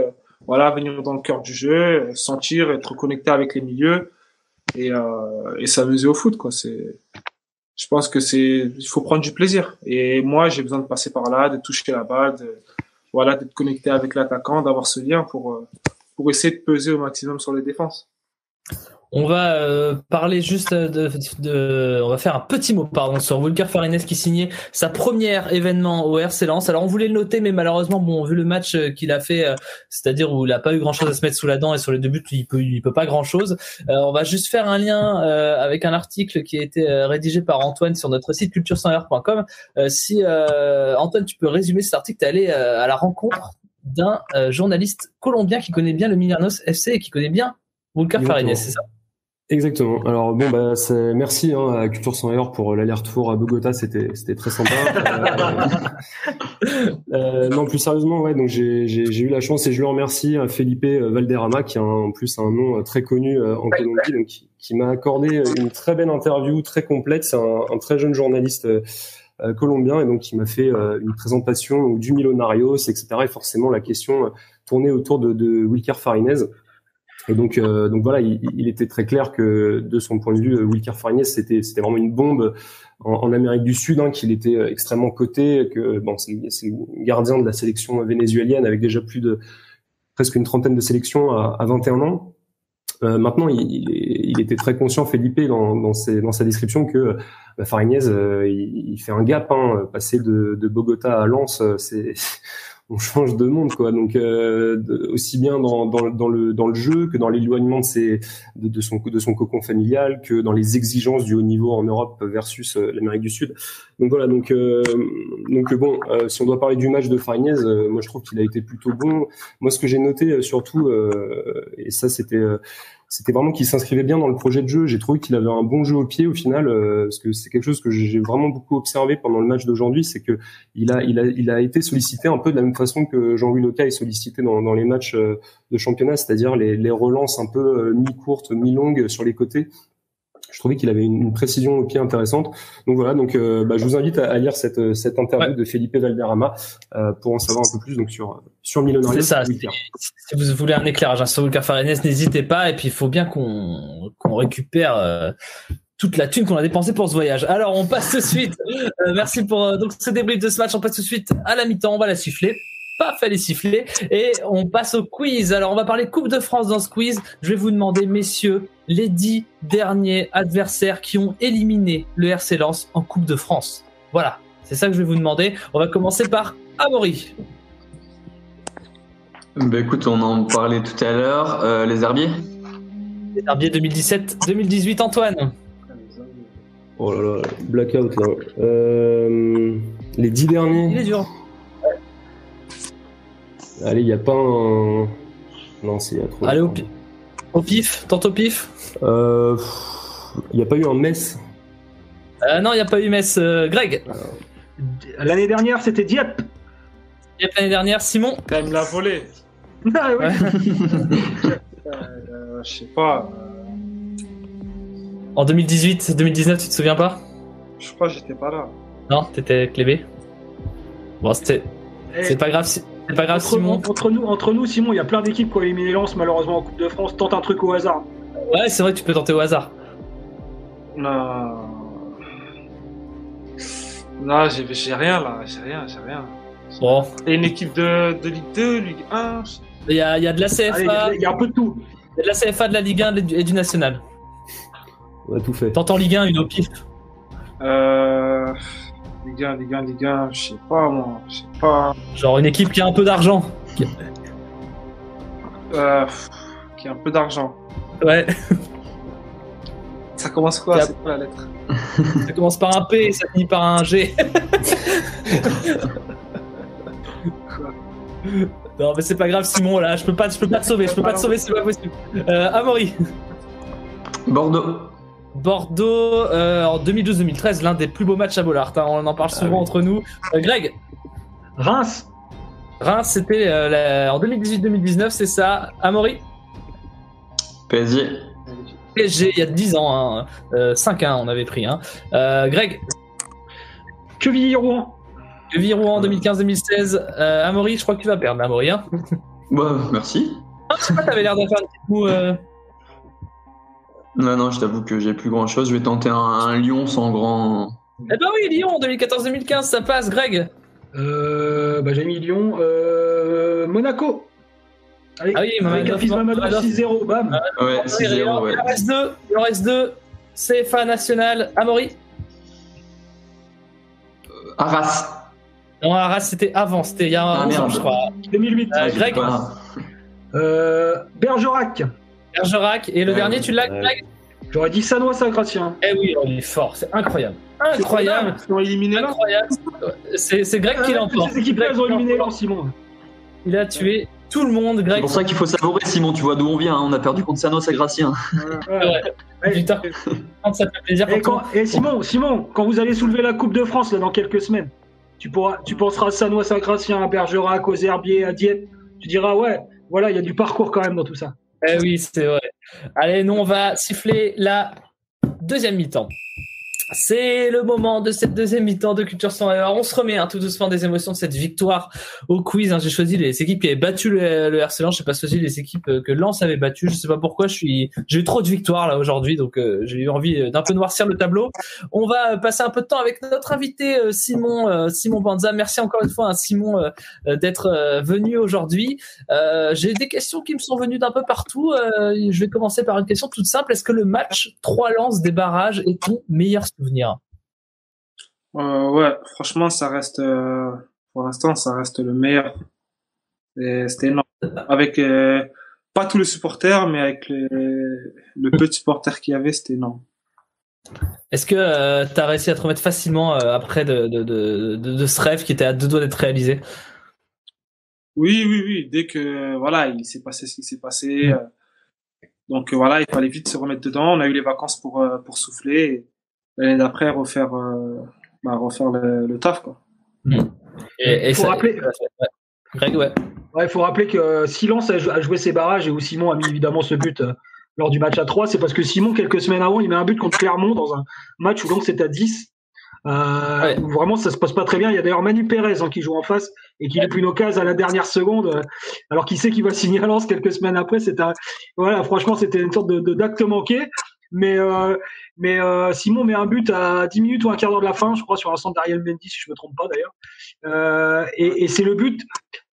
venir dans le cœur du jeu, sentir, être connecté avec les milieux et s'amuser au foot quoi. Je pense que il faut prendre du plaisir. Et moi, j'ai besoin de passer par là, de toucher la balle, d'être connecté avec l'attaquant, d'avoir ce lien pour essayer de peser au maximum sur les défenses. On va parler juste on va faire un petit mot sur Wulker Farines qui signait sa première événement au RC Lens. Alors on voulait le noter, mais malheureusement, vu le match qu'il a fait, c'est-à-dire où il a pas eu grand-chose à se mettre sous la dent et sur les 2 buts, il peut pas grand-chose. On va juste faire un lien avec un article qui a été rédigé par Antoine sur notre site culture100heures.com. Si Antoine, tu peux résumer cet article, t'es allé à la rencontre d'un journaliste colombien qui connaît bien le Millonarios FC et qui connaît bien Wulker Farines, c'est ça? Exactement. Alors merci à Culture 100 heures pour l'aller-retour à Bogota, c'était très sympa. Non, plus sérieusement, donc j'ai eu la chance et je le remercie à Felipe Valderrama qui a en plus un nom très connu en Colombie, donc qui m'a accordé une très belle interview, très complète. C'est un très jeune journaliste colombien et donc qui m'a fait une présentation du Millonarios, etc. Et forcément la question tournait autour de Wulker Farines. Et donc voilà, il était très clair que de son point de vue, Wulker Farines c'était vraiment une bombe en Amérique du Sud, qu'il était extrêmement coté, que c'est le gardien de la sélection vénézuélienne avec déjà presque une trentaine de sélections à 21 ans. Maintenant, il était très conscient, Felipe, dans sa description, que Farines, il fait un gap, passer de Bogota à Lens, on change de monde, quoi. Donc aussi bien dans le jeu que dans l'éloignement de son cocon familial, que dans les exigences du haut niveau en Europe versus l'Amérique du Sud. Donc voilà, si on doit parler du match de Farines, moi je trouve qu'il a été plutôt bon. Moi ce que j'ai noté surtout, et ça c'était vraiment qu'il s'inscrivait bien dans le projet de jeu. J'ai trouvé qu'il avait un bon jeu au pied au final, parce que c'est quelque chose que j'ai vraiment beaucoup observé pendant le match d'aujourd'hui, c'est que il a été sollicité un peu de la même façon que Jean-Louis Leca est sollicité dans les matchs de championnat, c'est-à-dire les relances un peu mi-courtes, mi-longues sur les côtés. Je trouvais qu'il avait une précision au pied intéressante. Donc voilà, je vous invite à lire cette interview de Felipe Valderrama pour en savoir un peu plus sur Millonarios. C'est ça. Si vous voulez un éclairage sur Wulker Farines, n'hésitez pas. Et puis il faut bien qu'on récupère toute la thune qu'on a dépensée pour ce voyage. Alors on passe tout de suite. Merci pour donc ce débrief de ce match. On passe tout de suite à la mi-temps. On va la siffler. Pas fait les siffler et on passe au quiz. Alors on va parler Coupe de France dans ce quiz. Je vais vous demander, messieurs, les 10 derniers adversaires qui ont éliminé le RC Lens en Coupe de France. Voilà, c'est ça que je vais vous demander. On va commencer par Amaury. Écoute, on en parlait tout à l'heure. Les Herbiers. Les Herbiers 2017-2018, Antoine. Oh là là, blackout là. Les 10 derniers. Il est dur. Allez, il n'y a pas un... Non, il y a trop... Allez, au pif, tente au pif. Il n'y a pas eu un Metz. Non, il n'y a pas eu Metz. Greg. L'année dernière, c'était Dieppe. Dieppe l'année dernière, Simon. Quand même la volée. Ah oui. Je sais pas. En 2018-2019, tu te souviens pas? Je crois que j'étais pas là. Non, t'étais Clébé. Bon, c'est pas grave. C'est pas grave, Simon. Entre nous, Simon, il y a plein d'équipes qui ont éliminé Lens malheureusement en Coupe de France. Tente un truc au hasard. Ouais, c'est vrai que tu peux tenter au hasard. Non, j'ai rien là. J'ai rien. Bon. Et une équipe de Ligue 2, Ligue 1. Il y a de la CFA. Il y a un peu de tout. Il y a de la CFA, de la Ligue 1 et du National. On a tout fait. Tente en Ligue 1, une au pif. Ligue 1, je sais pas moi. Je sais pas. Genre une équipe qui a un peu d'argent. Qui a un peu d'argent. Ouais. Ça commence quoi? C'est quoi la lettre? Ça commence par un P et ça finit par un G. Non mais c'est pas grave, Simon, là, je peux pas te sauver, c'est pas possible. Amaury. Bordeaux en 2012-2013, l'un des plus beaux matchs à Bollaert, on en parle souvent entre nous. Greg. Reims, c'était en 2018-2019, c'est ça. Amaury. PSG, il y a 10 ans, 5-1 on avait pris. Greg. Quevilly-Rouen. Quevilly-Rouen 2015-2016. Amaury, je crois que tu vas perdre, Amaury. Bah, merci. Je sais pas, t'avais l'air de faire un petit coup. Non, je t'avoue que j'ai plus grand chose. Je vais tenter un Lyon sans grand. Eh ben oui, Lyon 2014-2015, ça passe, Greg. J'ai mis Lyon. Monaco. Allez, Ah oui, avec un fils Mamadou 6-0, bam. Ouais, 6-0, ouais. Il en reste deux. CFA National, Amaury. Arras. Non, Arras, c'était avant, c'était il y a un an, je crois. 2008. Greg. Bergerac. Bergerac. Et le dernier, tu l'as, Greg? J'aurais dit Sanois-Saint-Gratien. Eh oui, il est fort, c'est incroyable. Incroyable. Ils ont éliminé Lens. Incroyable. C'est Greg qui l'emporte. Ces équipes-là, elles ont éliminé Lens, Simon. Il a tué tout le monde, Greg. C'est pour ça qu'il faut savourer, Simon. Tu vois d'où on vient. Hein. On a perdu contre Sanois-Saint-Gratien. Putain, ça fait plaisir pour toi. Et Simon, quand vous allez soulever la Coupe de France là, dans quelques semaines, tu penseras à Sanois-Saint-Gratien, à Bergerac, aux Herbiers, à Dieppe. Tu diras, ouais, voilà, il y a du parcours quand même dans tout ça. Eh oui, c'est vrai. Allez, nous, on va siffler la deuxième mi-temps. C'est le moment de cette deuxième mi-temps de Culture 100. On se remet tout doucement des émotions de cette victoire au quiz. J'ai choisi les équipes qui avaient battu le RC Lens. Je n'ai pas choisi les équipes que Lens avait battues. Je sais pas pourquoi. J'ai eu trop de victoires là aujourd'hui, donc j'ai eu envie d'un peu noircir le tableau. On va passer un peu de temps avec notre invité Simon Banza. Merci encore une fois, Simon, d'être venu aujourd'hui. J'ai des questions qui me sont venues d'un peu partout. Je vais commencer par une question toute simple. Est-ce que le match 3 Lens des barrages est ton meilleur souvenir? Ouais, franchement, ça reste, pour l'instant, ça reste le meilleur. C'était énorme. Avec, pas tous les supporters, mais avec le peu de supporters qu'il y avait, c'était énorme. Est-ce que tu as réussi à te remettre facilement après de ce rêve qui était à deux doigts d'être réalisé? Oui. Dès que, voilà, il s'est passé ce qui s'est passé. Donc, voilà, il fallait vite se remettre dedans. On a eu les vacances pour souffler. L'année d'après, refaire le taf, quoi. Il faut rappeler. Greg, ouais. Il faut rappeler que si Lens a joué ses barrages et où Simon a mis évidemment ce but lors du match à 3, c'est parce que Simon, quelques semaines avant, il met un but contre Clermont dans un match où Lens est à 10. Où vraiment ça se passe pas très bien. Il y a d'ailleurs Manu Pérez qui joue en face et qui loupe une occasion à la dernière seconde, alors qu'il sait qu'il va signer à Lens quelques semaines après. Voilà, franchement, c'était une sorte d'acte manqué. Mais Simon met un but à 10 minutes ou un quart d'heure de la fin, je crois, sur un centre d'Ariel Mendy, si je me trompe pas d'ailleurs. Et c'est le but.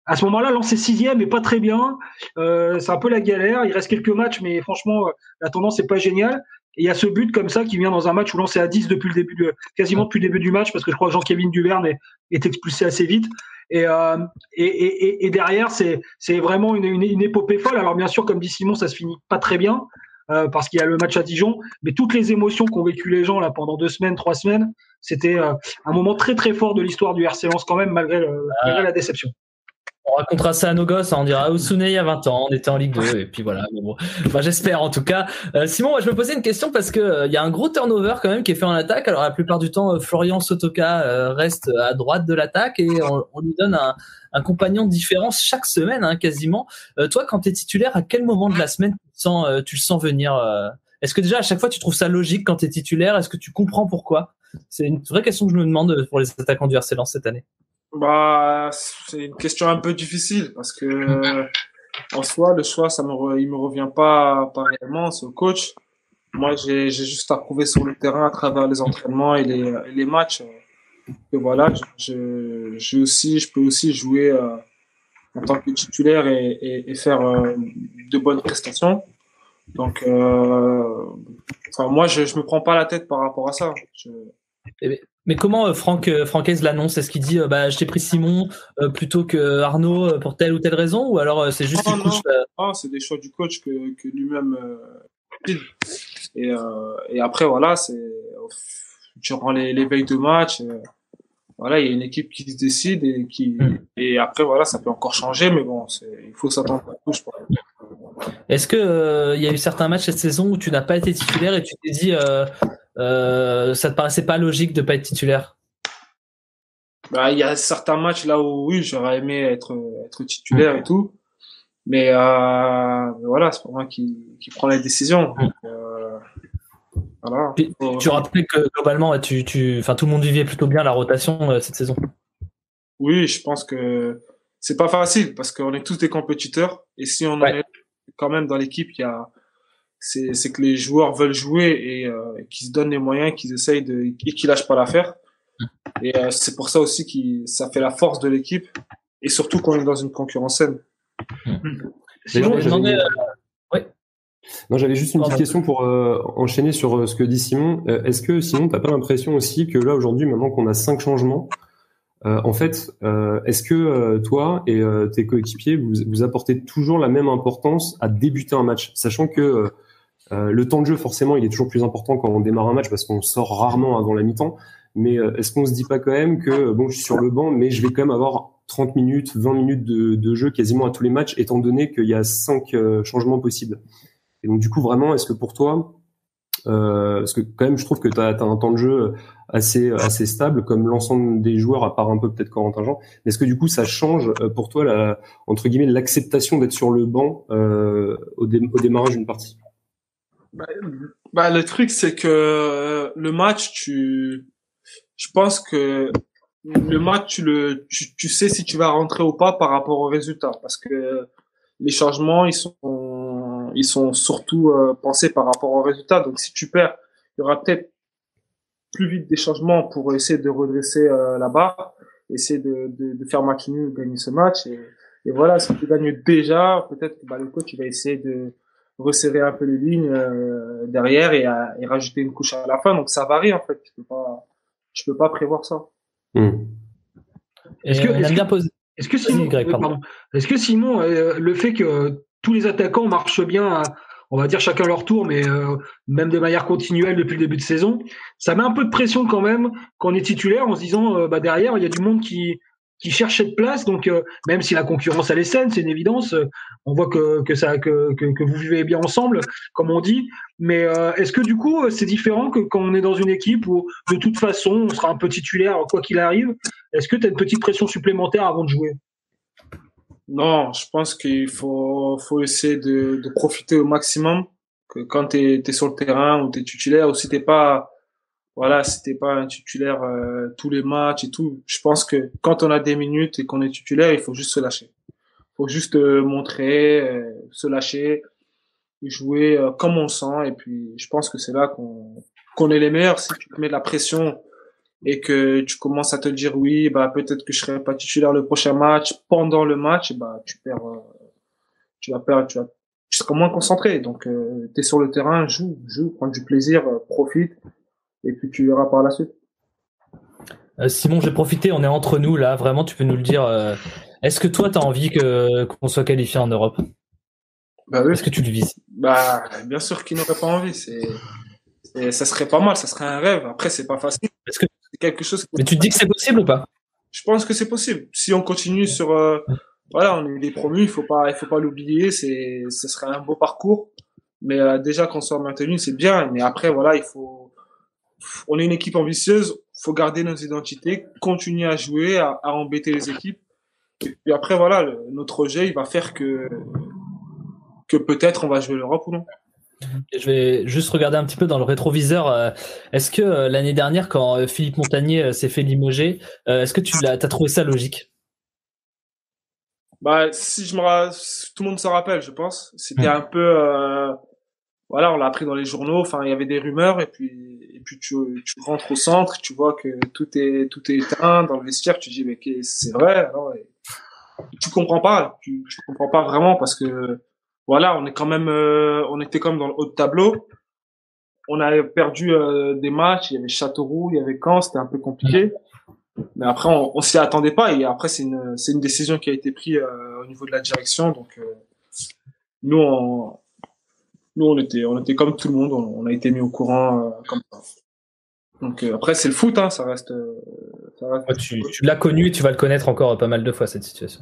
À ce moment-là, Lens est 6e, mais pas très bien. C'est un peu la galère. Il reste quelques matchs, mais franchement, la tendance n'est pas géniale. Et il y a ce but comme ça qui vient dans un match où Lens est à 10 quasiment depuis le début du match, parce que je crois que Jean-Kévin Duverne est expulsé assez vite. Et derrière, c'est vraiment une épopée folle. Alors bien sûr, comme dit Simon, ça se finit pas très bien. Parce qu'il y a le match à Dijon, mais toutes les émotions qu'ont vécu les gens là pendant 2 semaines, 3 semaines, c'était un moment très très fort de l'histoire du RC Lens quand même, malgré la déception. On racontera ça à nos gosses, on dira Ousune il y a 20 ans, on était en Ligue 2 et puis voilà. Bon. Enfin, j'espère en tout cas. Simon, moi, je me posais une question parce que il y a un gros turnover quand même qui est fait en attaque. Alors la plupart du temps, Florian Sotoka reste à droite de l'attaque et on lui donne un compagnon de différence chaque semaine, quasiment. Toi, quand tu es titulaire, à quel moment de la semaine tu le sens venir Est-ce que déjà à chaque fois tu trouves ça logique quand tu es titulaire? Est-ce que tu comprends pourquoi? C'est une vraie question que je me demande pour les attaquants du RC Lens cette année. C'est une question un peu difficile parce que en soi, le choix, il me revient pas réellement, c'est au coach. Moi, j'ai juste à prouver sur le terrain à travers les entraînements et les matchs. Et voilà, je peux aussi jouer en tant que titulaire et faire de bonnes prestations. Donc, moi, je me prends pas la tête par rapport à ça. Mais comment Francaise l'annonce? Est-ce qu'il dit je t'ai pris Simon plutôt que Arnaud pour telle ou telle raison, ou alors c'est juste non, c'est des choix du coach que lui-même et après voilà, c'est durant les veilles de match, voilà, il y a une équipe qui se décide et après voilà, ça peut encore changer, mais bon, il faut s'attendre à tout, je pense. Est-ce que il y a eu certains matchs cette saison où tu n'as pas été titulaire et tu t'es dit ça te paraissait pas logique de pas être titulaire? Il y a certains matchs là où oui, j'aurais aimé être titulaire et tout, mais voilà, c'est pas moi qui prend les décisions. Donc, voilà. Tu rappelles que globalement, tout le monde vivait plutôt bien la rotation cette saison. Oui, je pense que c'est pas facile parce qu'on est tous des compétiteurs et si on est quand même dans l'équipe, c'est que les joueurs veulent jouer et qu'ils se donnent les moyens, qu'ils essayent et qu'ils lâchent pas l'affaire. Et c'est pour ça aussi ça fait la force de l'équipe et surtout quand on est dans une concurrence saine. Simon, Non, j'avais juste une petite question pour enchaîner sur ce que dit Simon. Est-ce que Simon, t'as pas l'impression aussi que là aujourd'hui, maintenant qu'on a 5 changements, en fait, est-ce que toi et tes coéquipiers, vous apportez toujours la même importance à débuter un match, sachant que le temps de jeu, forcément, il est toujours plus important quand on démarre un match parce qu'on sort rarement avant la mi-temps. Mais est-ce qu'on se dit pas quand même que bon, je suis sur le banc, mais je vais quand même avoir 30 minutes, 20 minutes de jeu quasiment à tous les matchs, étant donné qu'il y a 5 changements possibles. Et donc du coup, vraiment, est-ce que pour toi, parce que quand même, je trouve que t'as un temps de jeu assez stable, comme l'ensemble des joueurs, à part un peu peut-être Corentin Jean. Mais est-ce que du coup, ça change pour toi, entre guillemets, l'acceptation d'être sur le banc au démarrage d'une partie? Le truc, c'est que le match, je pense que le match, tu sais si tu vas rentrer ou pas par rapport au résultat, parce que les changements, ils sont surtout pensés par rapport au résultat. Donc, si tu perds, il y aura peut-être plus vite des changements pour essayer de redresser la barre, essayer de faire match nul, gagner ce match. Et voilà, si tu gagnes déjà, peut-être que le coach il va essayer de resserrer un peu les lignes derrière et rajouter une couche à la fin. Donc ça varie en fait. Tu peux pas prévoir ça. Est-ce que Simon, le fait que tous les attaquants marchent bien, on va dire chacun leur tour, mais même de manière continuelle depuis le début de saison, ça met un peu de pression quand même quand on est titulaire en se disant derrière il y a du monde qui cherche cette place, donc même si la concurrence elle est saine, c'est une évidence, on voit que vous vivez bien ensemble, comme on dit, mais est-ce que du coup c'est différent que quand on est dans une équipe où de toute façon on sera un peu titulaire quoi qu'il arrive? Est-ce que tu as une petite pression supplémentaire avant de jouer? Non, je pense qu'il faut essayer de profiter au maximum, que quand t'es sur le terrain ou t'es titulaire, ou si t'es pas un titulaire tous les matchs et tout. Je pense que quand on a des minutes et qu'on est titulaire, il faut juste se lâcher. Il faut juste montrer, se lâcher, jouer comme on sent. Et puis, je pense que c'est là qu'on est les meilleurs. Si tu te mets de la pression et que tu commences à te dire oui, peut-être que je serai pas titulaire le prochain match, pendant le match, tu seras moins concentré. Donc, t'es sur le terrain, joue, prends du plaisir, profite. Et puis tu verras par la suite. Simon, j'ai profité, on est entre nous là, vraiment tu peux nous le dire. Est-ce que toi tu as envie qu'on soit qualifié en Europe? Oui. Est-ce que tu le vises? Bien sûr qu'il n'aurait pas envie. Ça serait pas mal, ça serait un rêve. Après c'est pas facile. C'est quelque chose. Mais tu te dis que c'est possible ou pas? Je pense que c'est possible. Si on continue sur, on est des promus, il faut pas l'oublier. Ce serait un beau parcours. Mais déjà qu'on soit maintenu, c'est bien. Mais après on est une équipe ambitieuse, faut garder nos identités, continuer à jouer, à embêter les équipes. Et puis après, notre jeu, il va faire que peut-être on va jouer l'Europe ou non. Je vais juste regarder un petit peu dans le rétroviseur. Est-ce que l'année dernière, quand Philippe Montagnier s'est fait limoger, est-ce que t'as trouvé ça logique? Si tout le monde s'en rappelle, je pense. C'était un peu, on l'a appris dans les journaux. Enfin, il y avait des rumeurs et puis tu rentres au centre, tu vois que tout est éteint dans le vestiaire. Tu dis mais c'est vrai. Alors, tu comprends pas vraiment parce que on est quand même, on était comme dans le haut de tableau. On avait perdu des matchs. Il y avait Châteauroux, il y avait Caen, c'était un peu compliqué. Mais après, on s'y attendait pas. Et après, c'est une décision qui a été prise au niveau de la direction. Donc nous, on était comme tout le monde, on a été mis au courant comme ça. Donc après c'est le foot, hein, ça reste. Tu l'as connu, tu vas le connaître encore pas mal de fois cette situation.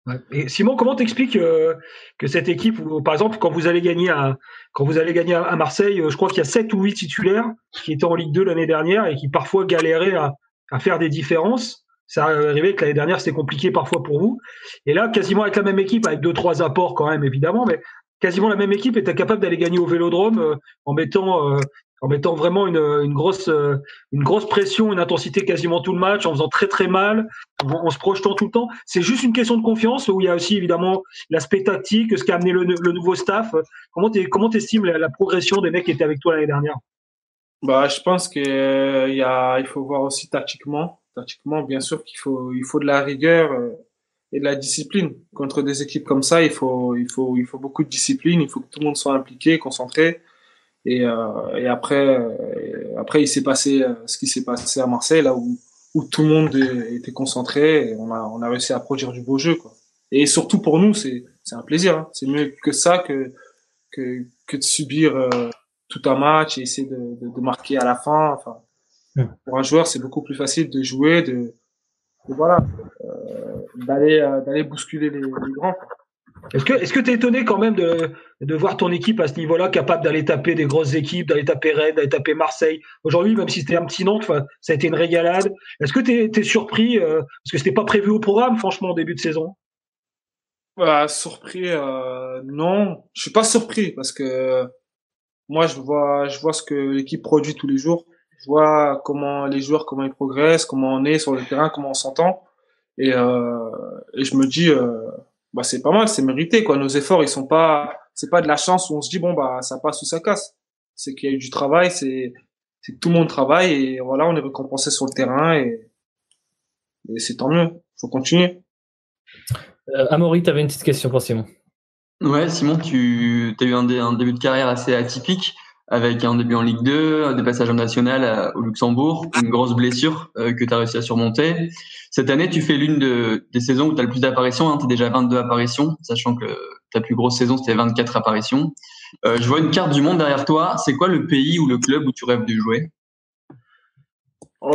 Ouais. Et Simon, comment t'expliques que cette équipe, par exemple, quand vous allez gagner à Marseille, je crois qu'il y a 7 ou 8 titulaires qui étaient en Ligue 2 l'année dernière et qui parfois galéraient à faire des différences. Ça arrivait que l'année dernière c'était compliqué parfois pour vous. Et là, quasiment avec la même équipe, avec 2-3 apports quand même évidemment, mais quasiment la même équipe était capable d'aller gagner au Vélodrome en mettant vraiment une grosse pression, une intensité quasiment tout le match, en faisant très très mal, en se projetant tout le temps. C'est juste une question de confiance où il y a aussi évidemment l'aspect tactique, ce qu'a amené le nouveau staff. Comment t'estimes la progression des mecs qui étaient avec toi l'année dernière? Je pense que il faut voir aussi tactiquement, bien sûr qu'il faut de la rigueur et de la discipline. Contre des équipes comme ça, il faut beaucoup de discipline, il faut que tout le monde soit impliqué, concentré. Et après, il s'est passé ce qui s'est passé à Marseille, là où tout le monde était concentré et on a réussi à produire du beau jeu, quoi. Et surtout pour nous, c'est un plaisir, hein. C'est mieux que ça que de subir tout un match et essayer de marquer à la fin. Enfin, pour un joueur, c'est beaucoup plus facile de jouer, d'aller bousculer les grands. Est-ce que t'es étonné quand même de voir ton équipe à ce niveau-là capable d'aller taper des grosses équipes, d'aller taper Rennes, d'aller taper Marseille? Aujourd'hui, même si c'était un petit Nantes, ça a été une régalade. Est-ce que t'es surpris parce que c'était pas prévu au programme, franchement, au début de saison? Surpris, non, je suis pas surpris parce que moi je vois ce que l'équipe produit tous les jours. Je vois comment les joueurs, comment ils progressent, comment on est sur le terrain, comment on s'entend, et je me dis c'est pas mal, c'est mérité, quoi. Nos efforts, c'est pas de la chance où on se dit bon ça passe ou ça casse. C'est qu'il y a eu du travail, c'est que tout le monde travaille et voilà, on est récompensé sur le terrain et c'est tant mieux. Faut continuer. Amaury, tu avais une petite question pour Simon. Ouais, Simon, tu as eu un début de carrière assez atypique, avec un début en Ligue 2, des passages en National au Luxembourg, une grosse blessure que tu as réussi à surmonter. Cette année, tu fais l'une des saisons où tu as le plus d'apparitions, hein, tu es déjà 22 apparitions, sachant que ta plus grosse saison, c'était 24 apparitions. Je vois une carte du monde derrière toi. C'est quoi le pays ou le club où tu rêves de jouer? Il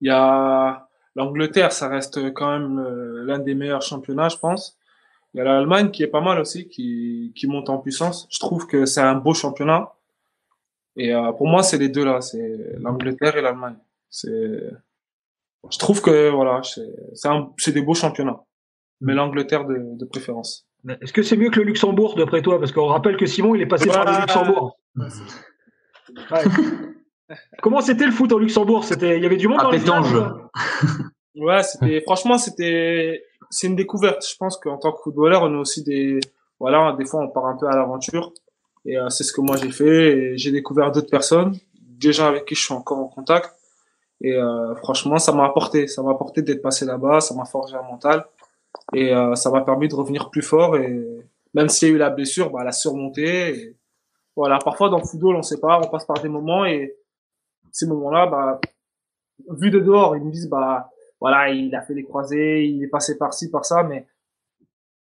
y a l'Angleterre, ça reste quand même l'un des meilleurs championnats, je pense. Il y a l'Allemagne qui est pas mal aussi, qui monte en puissance. Je trouve que c'est un beau championnat. Et pour moi, c'est les deux là, c'est l'Angleterre et l'Allemagne. Je trouve que voilà, c'est des beaux championnats. Mais l'Angleterre de préférence. Est-ce que c'est mieux que le Luxembourg, d'après toi? Parce qu'on rappelle que Simon, il est passé par le Luxembourg. Ouais. Comment c'était le foot au Luxembourg? Il y avait du monde dans les stades? Ouais, franchement, c'est une découverte. Je pense qu'en tant que footballeur, on a aussi des fois, on part un peu à l'aventure. Et c'est ce que moi j'ai fait. Et j'ai découvert d'autres personnes, déjà avec qui je suis encore en contact. Et franchement, ça m'a apporté d'être passé là-bas. Ça m'a forgé un mental. Et ça m'a permis de revenir plus fort. Et même s'il y a eu la blessure, la surmonter. Et voilà, parfois dans le football, on sait pas, on passe par des moments et ces moments-là, vu de dehors, ils me disent voilà, il a fait les croisés, il est passé par-ci, par ça, mais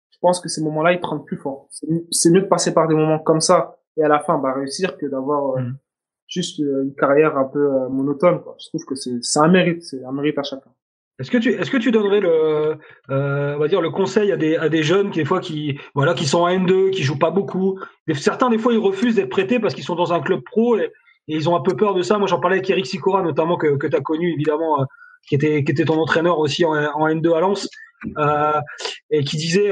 je pense que ces moments-là, ils te rendent plus fort. C'est mieux de passer par des moments comme ça et à la fin, réussir que d'avoir juste une carrière un peu monotone, quoi. Je trouve que c'est un mérite à chacun. Est-ce que tu donnerais on va dire le conseil à des jeunes qui des fois qui sont en N2, qui jouent pas beaucoup. Certains des fois ils refusent d'être prêtés parce qu'ils sont dans un club pro et ils ont un peu peur de ça. Moi j'en parlais avec Eric Sicora notamment que tu as connu évidemment, qui était ton entraîneur aussi en N2 à Lens, et qui disait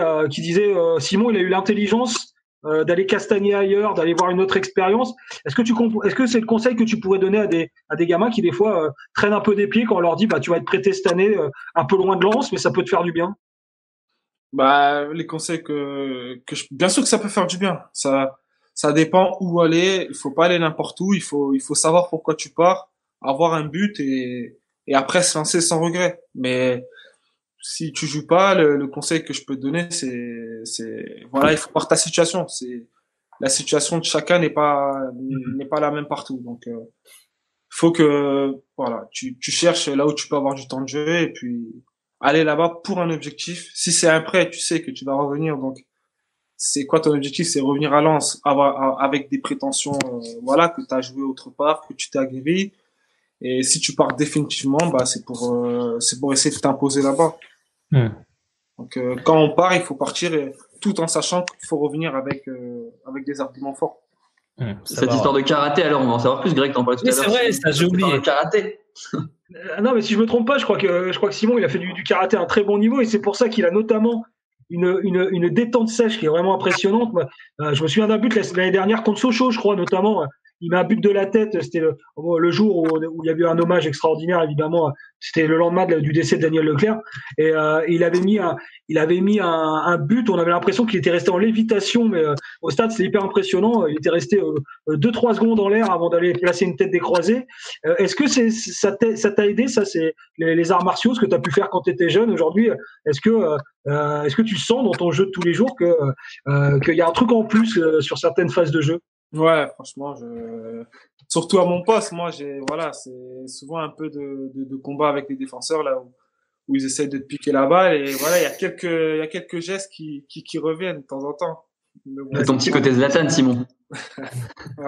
Simon, il a eu l'intelligence d'aller castagner ailleurs, d'aller voir une autre expérience. Est-ce que c'est le conseil que tu pourrais donner à des gamins qui des fois traînent un peu des pieds quand on leur dit tu vas être prêté cette année un peu loin de Lens, mais ça peut te faire du bien? Les conseils bien sûr que ça peut faire du bien. Ça dépend où aller. Il faut pas aller n'importe où. Il faut savoir pourquoi tu pars, avoir un but et après se lancer sans regret. Mais si tu joues pas, le conseil que je peux te donner, il faut voir ta situation. La situation de chacun n'est pas la même partout. Donc, faut que, tu cherches là où tu peux avoir du temps de jeu et puis aller là-bas pour un objectif. Si c'est un prêt, tu sais que tu vas revenir. Donc, c'est quoi ton objectif? C'est revenir à Lens avec des prétentions, que tu as joué autre part, que tu t'es aguerri. Et si tu pars définitivement, c'est pour essayer de t'imposer là-bas. Donc quand on part, il faut partir tout en sachant qu'il faut revenir avec des arguments forts. Cette histoire de karaté, alors on va en savoir plus. Greg, t'en parlais tout à l'heure. C'est vrai, ça j'ai oublié. Karaté. Non, mais si je me trompe pas, je crois que Simon il a fait du karaté à un très bon niveau et c'est pour ça qu'il a notamment une détente sèche qui est vraiment impressionnante. Je me souviens d'un but l'année dernière contre Sochaux, je crois notamment. il met un but de la tête. C'était le jour où il y a eu un hommage extraordinaire, évidemment. C'était le lendemain du décès de Daniel Leclerc, et il avait mis un but. On avait l'impression qu'il était resté en lévitation, mais au stade c'était hyper impressionnant. Il était resté 2-3 secondes en l'air avant d'aller placer une tête décroisée. Est-ce que ça t'a aidé, ça, c'est les arts martiaux, ce que tu as pu faire quand tu étais jeune? Aujourd'hui, est-ce que tu sens dans ton jeu de tous les jours qu'il y a un truc en plus sur certaines phases de jeu? Ouais, franchement, surtout à mon poste, moi, c'est souvent un peu de combat avec les défenseurs là où ils essaient de te piquer la balle, et voilà, il y a quelques gestes qui reviennent de temps en temps. C'est ton petit côté Zlatan, Simon.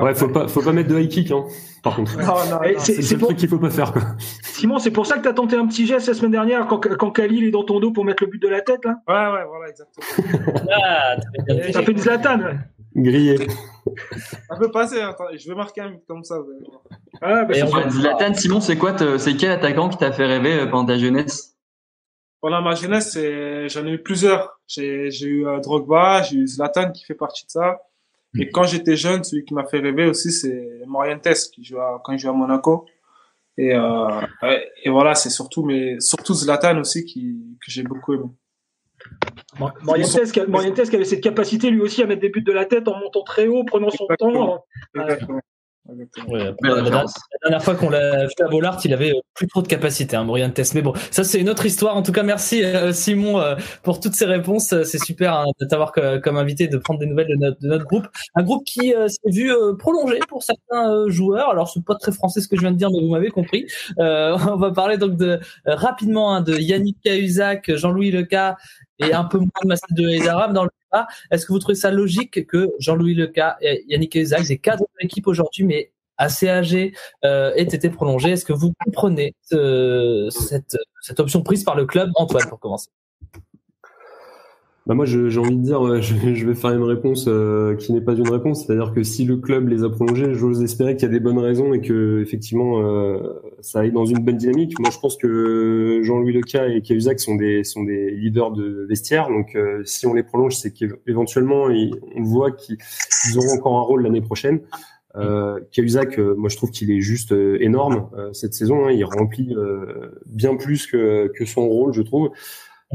Ouais, faut pas mettre de high kick, hein, par contre. Non, c'est le truc qu'il faut pas faire, quoi. Simon, c'est pour ça que t'as tenté un petit geste la semaine dernière quand Khalil est dans ton dos pour mettre le but de la tête, là? Ouais, voilà, exactement. Ça fait une Zlatan, ouais. Grillé. Ça peut passer, attends, je vais marquer un but comme ça. Zlatan, Simon, c'est quel attaquant qui t'a fait rêver pendant ta jeunesse? Pendant ma jeunesse, j'en ai eu plusieurs. J'ai eu Drogba, j'ai eu Zlatan qui fait partie de ça. Et quand j'étais jeune, celui qui m'a fait rêver aussi, c'est Morientes quand il jouait à Monaco. Et voilà, c'est surtout Zlatan aussi que j'ai beaucoup aimé. Morientes qui avait cette capacité lui aussi à mettre des buts de la tête en montant très haut, prenant son temps. Exactement. Ouais, la dernière fois qu'on l'a vu à Bollard, il avait plus trop de capacité, Morientes. Mais bon, ça c'est une autre histoire. En tout cas, merci Simon pour toutes ces réponses. C'est super de t'avoir comme invité, de prendre des nouvelles de notre groupe. Un groupe qui s'est vu prolongé pour certains joueurs. Alors c'est pas très français ce que je viens de dire, mais vous m'avez compris. On va parler donc rapidement de Yannick Cahuzac, Jean-Louis Leca et un peu moins de Massadio Haidara dans le débat. Est-ce que vous trouvez ça logique que Jean-Louis Leca et Yannick Cahuzac, des cadres de l'équipe aujourd'hui, mais assez âgés, aient été prolongés? Est-ce que vous comprenez cette option prise par le club? Antoine, pour commencer. Bah moi, j'ai envie de dire, je vais faire une réponse qui n'est pas une réponse, c'est-à-dire que si le club les a prolongés, j'ose espérer qu'il y a des bonnes raisons et que effectivement ça aille dans une bonne dynamique. Moi, je pense que Jean-Louis Leca et Cahuzac sont des leaders de vestiaire, donc si on les prolonge, c'est qu'éventuellement on voit qu'ils auront encore un rôle l'année prochaine. Cahuzac, moi je trouve qu'il est juste énorme cette saison, hein, il remplit bien plus que son rôle, je trouve.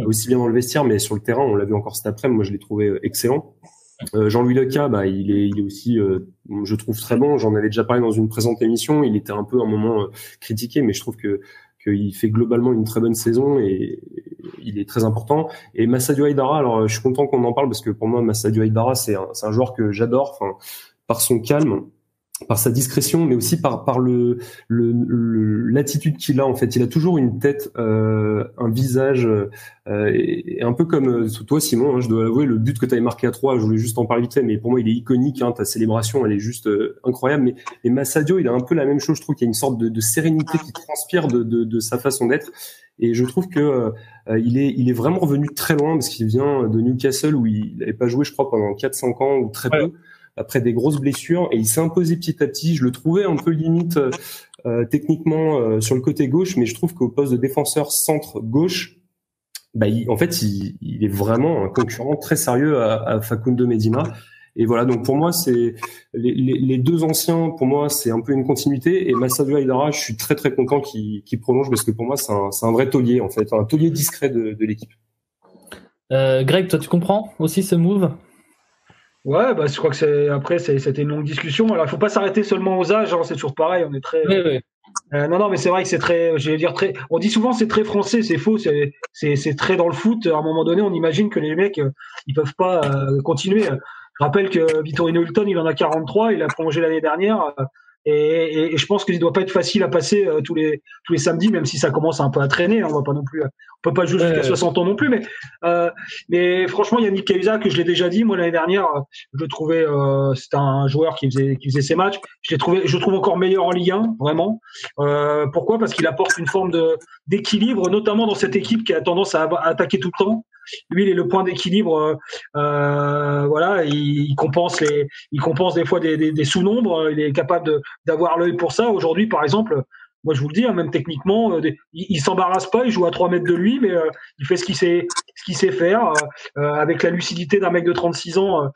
Aussi bien dans le vestiaire, mais sur le terrain, on l'a vu encore cet après-midi, moi je l'ai trouvé excellent. Jean-Louis Leca, il est aussi, je trouve très bon. J'en avais déjà parlé dans une présente émission. Il était un peu à un moment critiqué, mais je trouve qu'il fait globalement une très bonne saison et il est très important. Et Massadio Haidara, alors je suis content qu'on en parle parce que pour moi Massadio Haidara c'est un joueur que j'adore, par son calme, par sa discrétion, mais aussi par l'attitude qu'il a. En fait, il a toujours une tête, un visage, et un peu comme toi, Simon. Hein, je dois avouer, le but que tu avais marqué à 3, je voulais juste en parler vite fait, mais pour moi, il est iconique. Hein, ta célébration, elle est juste incroyable. Mais Massadio, il a un peu la même chose. Je trouve qu'il y a une sorte de sérénité qui transpire de sa façon d'être. Et je trouve que il est vraiment revenu très loin parce qu'il vient de Newcastle où il n'avait pas joué, je crois, pendant 4-5 ans ou très peu. Après des grosses blessures, et il s'est imposé petit à petit. Je le trouvais un peu limite techniquement sur le côté gauche, mais je trouve qu'au poste de défenseur centre gauche, il est vraiment un concurrent très sérieux à Facundo Medina. Et voilà, donc pour moi, c'est les deux anciens, pour moi, c'est un peu une continuité. Et Massadio Haidara, je suis très très content qu'il prolonge parce que pour moi, c'est un vrai taulier en fait, un taulier discret de l'équipe. Greg, toi, tu comprends aussi ce move? Ouais, je crois que c'était une longue discussion. Alors, il faut pas s'arrêter seulement aux âges, hein, c'est toujours pareil, on est très. Oui. Non, mais c'est vrai que c'est très, on dit souvent c'est très français, c'est faux, c'est très dans le foot. À un moment donné, on imagine que les mecs, ils peuvent pas continuer. Je rappelle que Vitorino Hilton, il en a 43, il a prolongé l'année dernière. Et je pense qu'il ne doit pas être facile à passer tous les samedis, même si ça commence un peu à traîner. On va pas non plus, on peut pas jouer jusqu'à 60 ans non plus. Mais franchement, Yannick Cahuzac, que je l'ai déjà dit, moi l'année dernière, je le trouvais, c'était un joueur qui faisait ses matchs. Je le trouve encore meilleur en Ligue 1, vraiment. Pourquoi? Parce qu'il apporte une forme d'équilibre, notamment dans cette équipe qui a tendance à attaquer tout le temps. Lui, il est le point d'équilibre. Voilà, il compense des fois des sous-nombres. Il est capable d'avoir l'œil pour ça. Aujourd'hui, par exemple, moi je vous le dis, même techniquement, il s'embarrasse pas. Il joue à 3 mètres de lui, mais il fait ce qu'il sait faire avec la lucidité d'un mec de 36 ans.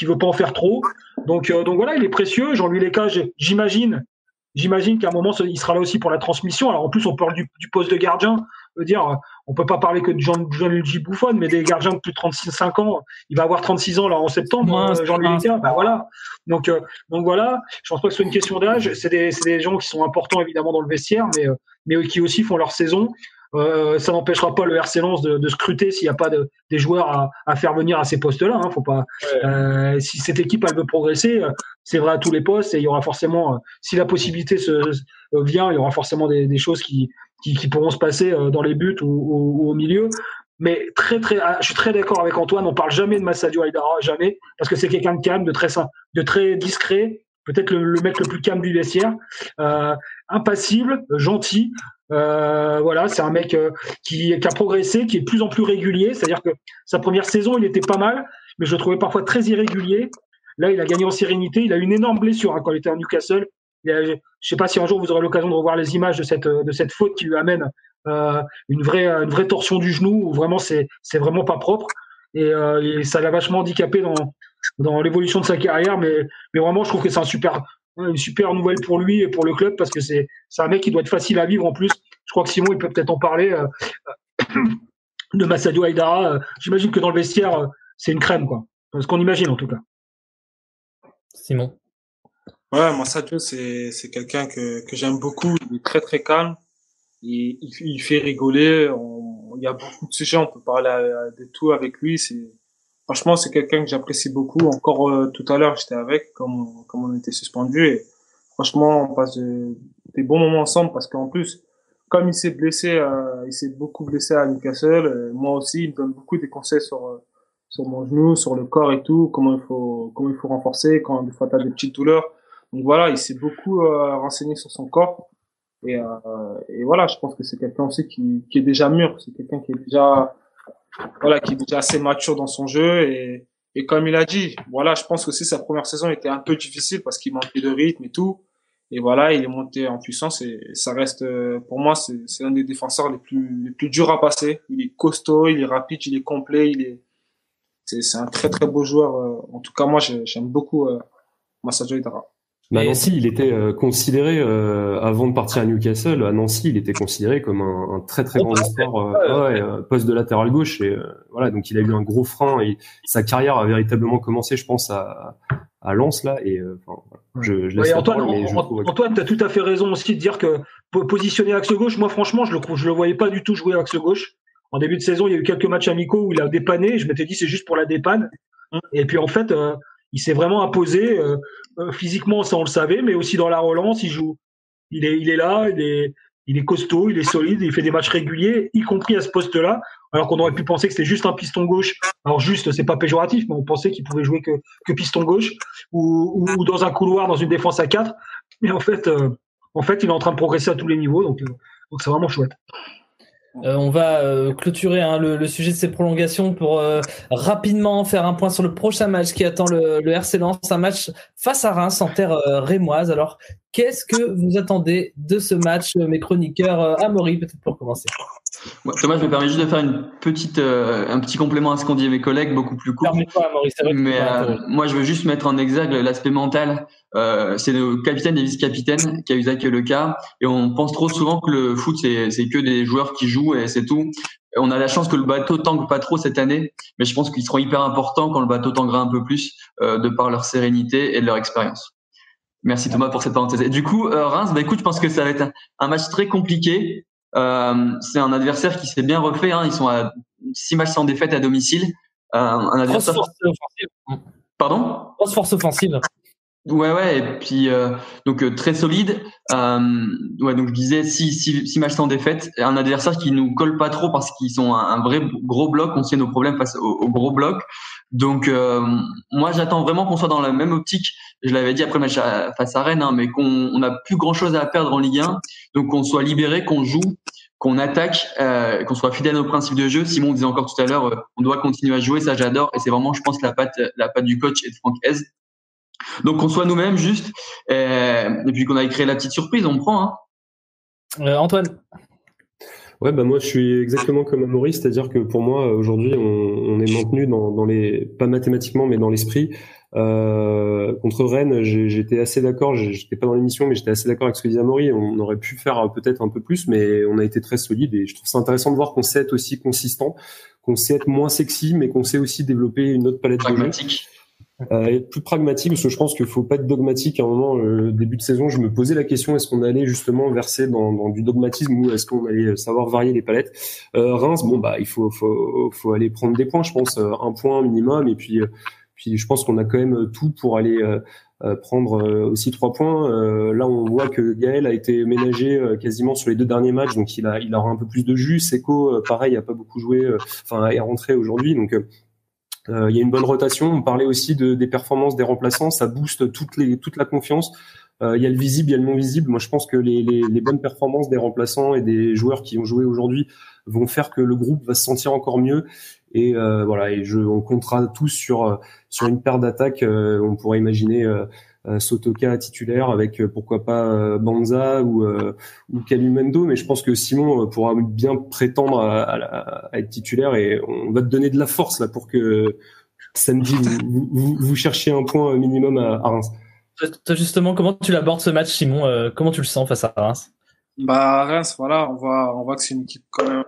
veut pas en faire trop. Donc voilà, il est précieux. Jean-Louis Lécage, j'imagine qu'à un moment, il sera là aussi pour la transmission. Alors en plus, on parle du poste de gardien. Je veux dire, on peut pas parler que de Gianluigi Buffon, mais des gardiens de plus de 35 ans. Il va avoir 36 ans là en septembre, Jean-Louis Lécage. Ben voilà. Donc voilà. Je pense pas que ce soit une question d'âge. C'est des gens qui sont importants évidemment dans le vestiaire, mais qui aussi font leur saison. Ça n'empêchera pas le RC Lens de scruter s'il n'y a pas des joueurs à faire venir à ces postes-là. Faut pas. Si cette équipe elle veut progresser, c'est vrai à tous les postes et il y aura forcément, si la possibilité vient, il y aura forcément des choses qui pourront se passer dans les buts ou au milieu. Mais je suis très d'accord avec Antoine. On parle jamais de Massadio Haidara, jamais, parce que c'est quelqu'un de calme, de très discret, peut-être le mec le plus calme du vestiaire, impassible, gentil. Voilà, c'est un mec qui a progressé, qui est de plus en plus régulier. C'est-à-dire que sa première saison, il était pas mal, mais je le trouvais parfois très irrégulier. Là, il a gagné en sérénité. Il a eu une énorme blessure quand il était à Newcastle. Je sais pas si un jour vous aurez l'occasion de revoir les images de cette faute qui lui amène une vraie torsion du genou où vraiment c'est vraiment pas propre et ça l'a vachement handicapé dans l'évolution de sa carrière. Mais vraiment, je trouve que c'est une super nouvelle pour lui et pour le club parce que c'est un mec qui doit être facile à vivre en plus. Je crois que Simon il peut peut-être en parler de Massadio Haidara. J'imagine que dans le vestiaire c'est une crème quoi. Ce qu'on imagine en tout cas. Simon. Ouais, Massadio c'est quelqu'un que j'aime beaucoup. Il est très très calme. Il fait rigoler. Il y a beaucoup de sujets. On peut parler de tout avec lui. Franchement, c'est quelqu'un que j'apprécie beaucoup. Encore tout à l'heure, j'étais avec, comme on était suspendu. Et franchement, on passe des bons moments ensemble parce qu'en plus, comme il s'est beaucoup blessé à Newcastle. Moi aussi, il me donne beaucoup des conseils sur mon genou, sur le corps et tout, comment il faut renforcer quand des fois t'as des petites douleurs. Donc voilà, il s'est beaucoup renseigné sur son corps. Et voilà, je pense que c'est quelqu'un aussi qui est déjà mûr. C'est quelqu'un qui est déjà assez mature dans son jeu et comme il a dit, voilà, je pense que aussi sa première saison était un peu difficile parce qu'il manquait de rythme et tout. Et voilà, il est monté en puissance et ça reste, pour moi, c'est l'un des défenseurs les plus durs à passer. Il est costaud, il est rapide, il est complet, c'est un très très beau joueur. En tout cas, moi, j'aime beaucoup Massadio Haidara. À Nancy, il était considéré avant de partir à Newcastle. À Nancy, il était considéré comme un très très grand espoir, poste de latéral gauche. Et voilà, donc il a eu un gros frein et sa carrière a véritablement commencé, je pense, à Lens là. Et je laisse Antoine, t'as tout à fait raison aussi de dire que positionner axe gauche, moi franchement, je le voyais pas du tout jouer axe gauche. En début de saison, il y a eu quelques matchs amicaux où il a dépanné. Je m'étais dit c'est juste pour la dépanne. Et puis en fait, il s'est vraiment imposé. Physiquement, ça on le savait, mais aussi dans la relance, il joue. Il est là, il est costaud, il est solide, il fait des matchs réguliers, y compris à ce poste-là. Alors qu'on aurait pu penser que c'était juste un piston gauche. Alors juste, c'est pas péjoratif, mais on pensait qu'il pouvait jouer que piston gauche ou dans un couloir, dans une défense à 4. Mais en fait, il est en train de progresser à tous les niveaux, donc c'est vraiment chouette. On va clôturer le sujet de ces prolongations pour rapidement faire un point sur le prochain match qui attend le RC Lens, un match face à Reims en terre rémoise. Alors, qu'est-ce que vous attendez de ce match, mes chroniqueurs? Amaury, peut-être pour commencer. Ouais, Thomas, je me permets juste de faire un petit complément à ce qu'ont dit mes collègues, beaucoup plus court. Amaury, c'est vrai que mais moi, je veux juste mettre en exergue l'aspect mental. C'est le capitaine et vice-capitaine qui a Isaac le cas, et on pense trop souvent que le foot c'est que des joueurs qui jouent et c'est tout. On a la chance que le bateau tangue pas trop cette année, mais je pense qu'ils seront hyper importants quand le bateau tanguera un peu plus, de par leur sérénité et de leur expérience. Merci Thomas pour cette parenthèse. Et du coup, Reims, écoute, je pense que ça va être un match très compliqué. C'est un adversaire qui s'est bien refait, hein. Ils sont à 6 matchs sans défaite à domicile. Un adversaire. Grosse force offensive. Pardon ? Grosse force offensive. Ouais, et puis donc très solide. Donc je disais 6 matchs sans défaite, un adversaire qui nous colle pas trop parce qu'ils sont un vrai gros bloc. On sait nos problèmes face au gros bloc. Donc moi j'attends vraiment qu'on soit dans la même optique. Je l'avais dit après le match face à Rennes, hein, mais qu'on a plus grand chose à perdre en Ligue 1, donc qu'on soit libéré, qu'on joue, qu'on attaque, qu'on soit fidèle aux principes de jeu. Simon disait encore tout à l'heure, on doit continuer à jouer, ça j'adore, et c'est vraiment, je pense, la patte du coach et de Franck Hez. Donc qu'on soit nous-mêmes juste, et puis qu'on aille créer la petite surprise, on prend. Hein. Antoine. Ouais, moi je suis exactement comme Amaury, c'est-à-dire que pour moi aujourd'hui on est maintenu dans les, pas mathématiquement mais dans l'esprit, Contre Rennes, j'étais assez d'accord. J'étais pas dans l'émission, mais j'étais assez d'accord avec ce que disait Amaury. On aurait pu faire peut-être un peu plus, mais on a été très solide. Et je trouve ça intéressant de voir qu'on sait être aussi consistant, qu'on sait être moins sexy, mais qu'on sait aussi développer une autre palette de jeu. Être plus pragmatique, parce que je pense qu'il faut pas être dogmatique. À un moment, début de saison, je me posais la question, est-ce qu'on allait justement verser dans du dogmatisme ou est-ce qu'on allait savoir varier les palettes. Reims, il faut aller prendre des points, je pense, un point minimum, et puis je pense qu'on a quand même tout pour aller prendre aussi 3 points. Là, on voit que Gaël a été ménagé quasiment sur les 2 derniers matchs, donc il aura un peu plus de jus. Seko, pareil, a pas beaucoup joué, est rentré aujourd'hui, donc il y a une bonne rotation. On parlait aussi des performances des remplaçants, ça booste toute la confiance. Il y a le visible, il y a le non visible. Moi, je pense que les bonnes performances des remplaçants et des joueurs qui ont joué aujourd'hui vont faire que le groupe va se sentir encore mieux. Et on comptera tous sur une paire d'attaques. On pourrait imaginer Sotoka titulaire avec pourquoi pas Banza ou Calumendo, mais je pense que Simon pourra bien prétendre à être titulaire, et on va te donner de la force là pour que samedi vous cherchiez un point minimum à Reims. Justement, comment tu l'abordes ce match, Simon? Comment tu le sens face à Reims? Reims, voilà, on voit que c'est une équipe quand même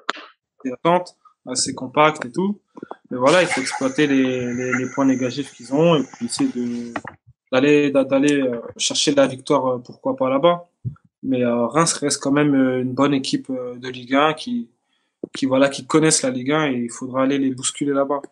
intéressante, assez compacte et tout. Mais voilà, il faut exploiter les points négatifs qu'ils ont et puis essayer d'aller chercher la victoire, pourquoi pas là-bas. Mais Reims reste quand même une bonne équipe de Ligue 1 qui connaissent la Ligue 1, et il faudra aller les bousculer là-bas.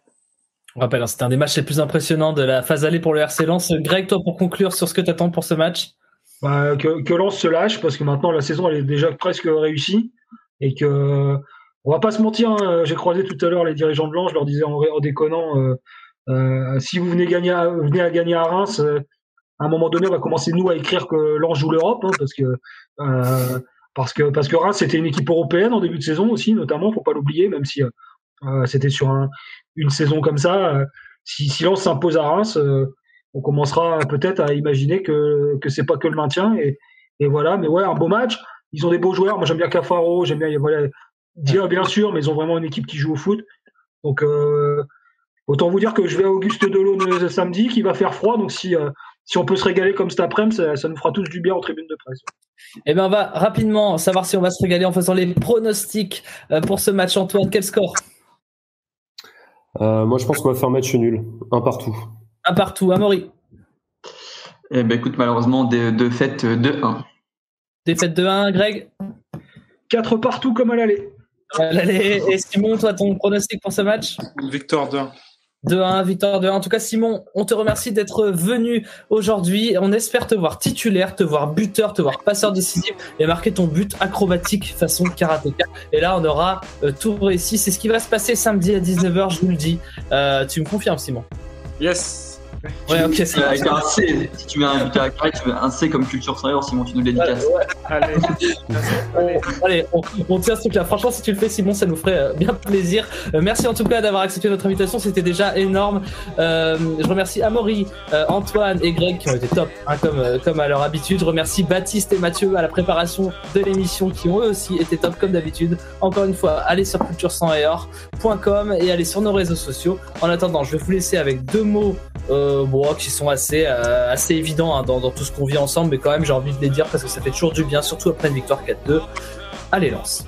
On rappelle, c'était un des matchs les plus impressionnants de la phase aller pour le RC Lens. Greg, toi, pour conclure sur ce que tu attends pour ce match? Que Lens se lâche, parce que maintenant la saison elle est déjà presque réussie, et que on va pas se mentir, hein, j'ai croisé tout à l'heure les dirigeants de Lens, je leur disais en déconnant, si vous venez à gagner à Reims, à un moment donné on va commencer nous à écrire que Lens joue l'Europe, hein, parce que Reims c'était une équipe européenne en début de saison aussi, notamment, faut pas l'oublier, même si c'était sur une saison comme ça. Si Lens s'impose à Reims, on commencera peut-être à imaginer que c'est pas que le maintien, et voilà. Mais ouais, un beau match. Ils ont des beaux joueurs. Moi, j'aime bien Cafaro, j'aime bien Dia, bien sûr, mais ils ont vraiment une équipe qui joue au foot. Donc, autant vous dire que je vais à Auguste Delaune samedi, qui va faire froid. Donc, si on peut se régaler comme cet après-midi, ça nous fera tous du bien en tribune de presse. Eh bien, on va rapidement savoir si on va se régaler en faisant les pronostics pour ce match. Antoine, quel score? Moi, je pense qu'on va faire match nul, 1 partout. 1 partout. Amaury? Eh ben, écoute, malheureusement, défaite 2-1. Défaite 2-1, Greg? 4 partout comme à l'aller. Et Simon, toi, ton pronostic pour ce match? Victoire 2-1. 2-1, victoire 2-1. En tout cas, Simon, on te remercie d'être venu aujourd'hui. On espère te voir titulaire, te voir buteur, te voir passeur décisif et marquer ton but acrobatique façon karatéka. Et là, on aura tout réussi. C'est ce qui va se passer samedi à 19h, je vous le dis. Tu me confirmes, Simon? Yes. Ouais, ok, c'est avec un C. Si tu mets un buteur à carré, tu mets un C comme culture sans Simon, tu nous dédicaces. Allez, on tient ce truc-là. Franchement, si tu le fais, Simon, ça nous ferait bien plaisir. Merci en tout cas d'avoir accepté notre invitation, c'était déjà énorme. Je remercie Amaury, Antoine et Greg qui ont été top, hein, comme à leur habitude. Je remercie Baptiste et Mathieu à la préparation de l'émission qui ont eux aussi été top comme d'habitude. Encore une fois, allez sur culture100.com et allez sur nos réseaux sociaux. En attendant, je vais vous laisser avec 2 mots qui sont assez évidents, hein, dans tout ce qu'on vit ensemble, mais quand même j'ai envie de les dire parce que ça fait toujours du bien, surtout après une victoire 4-2. Allez, Lens.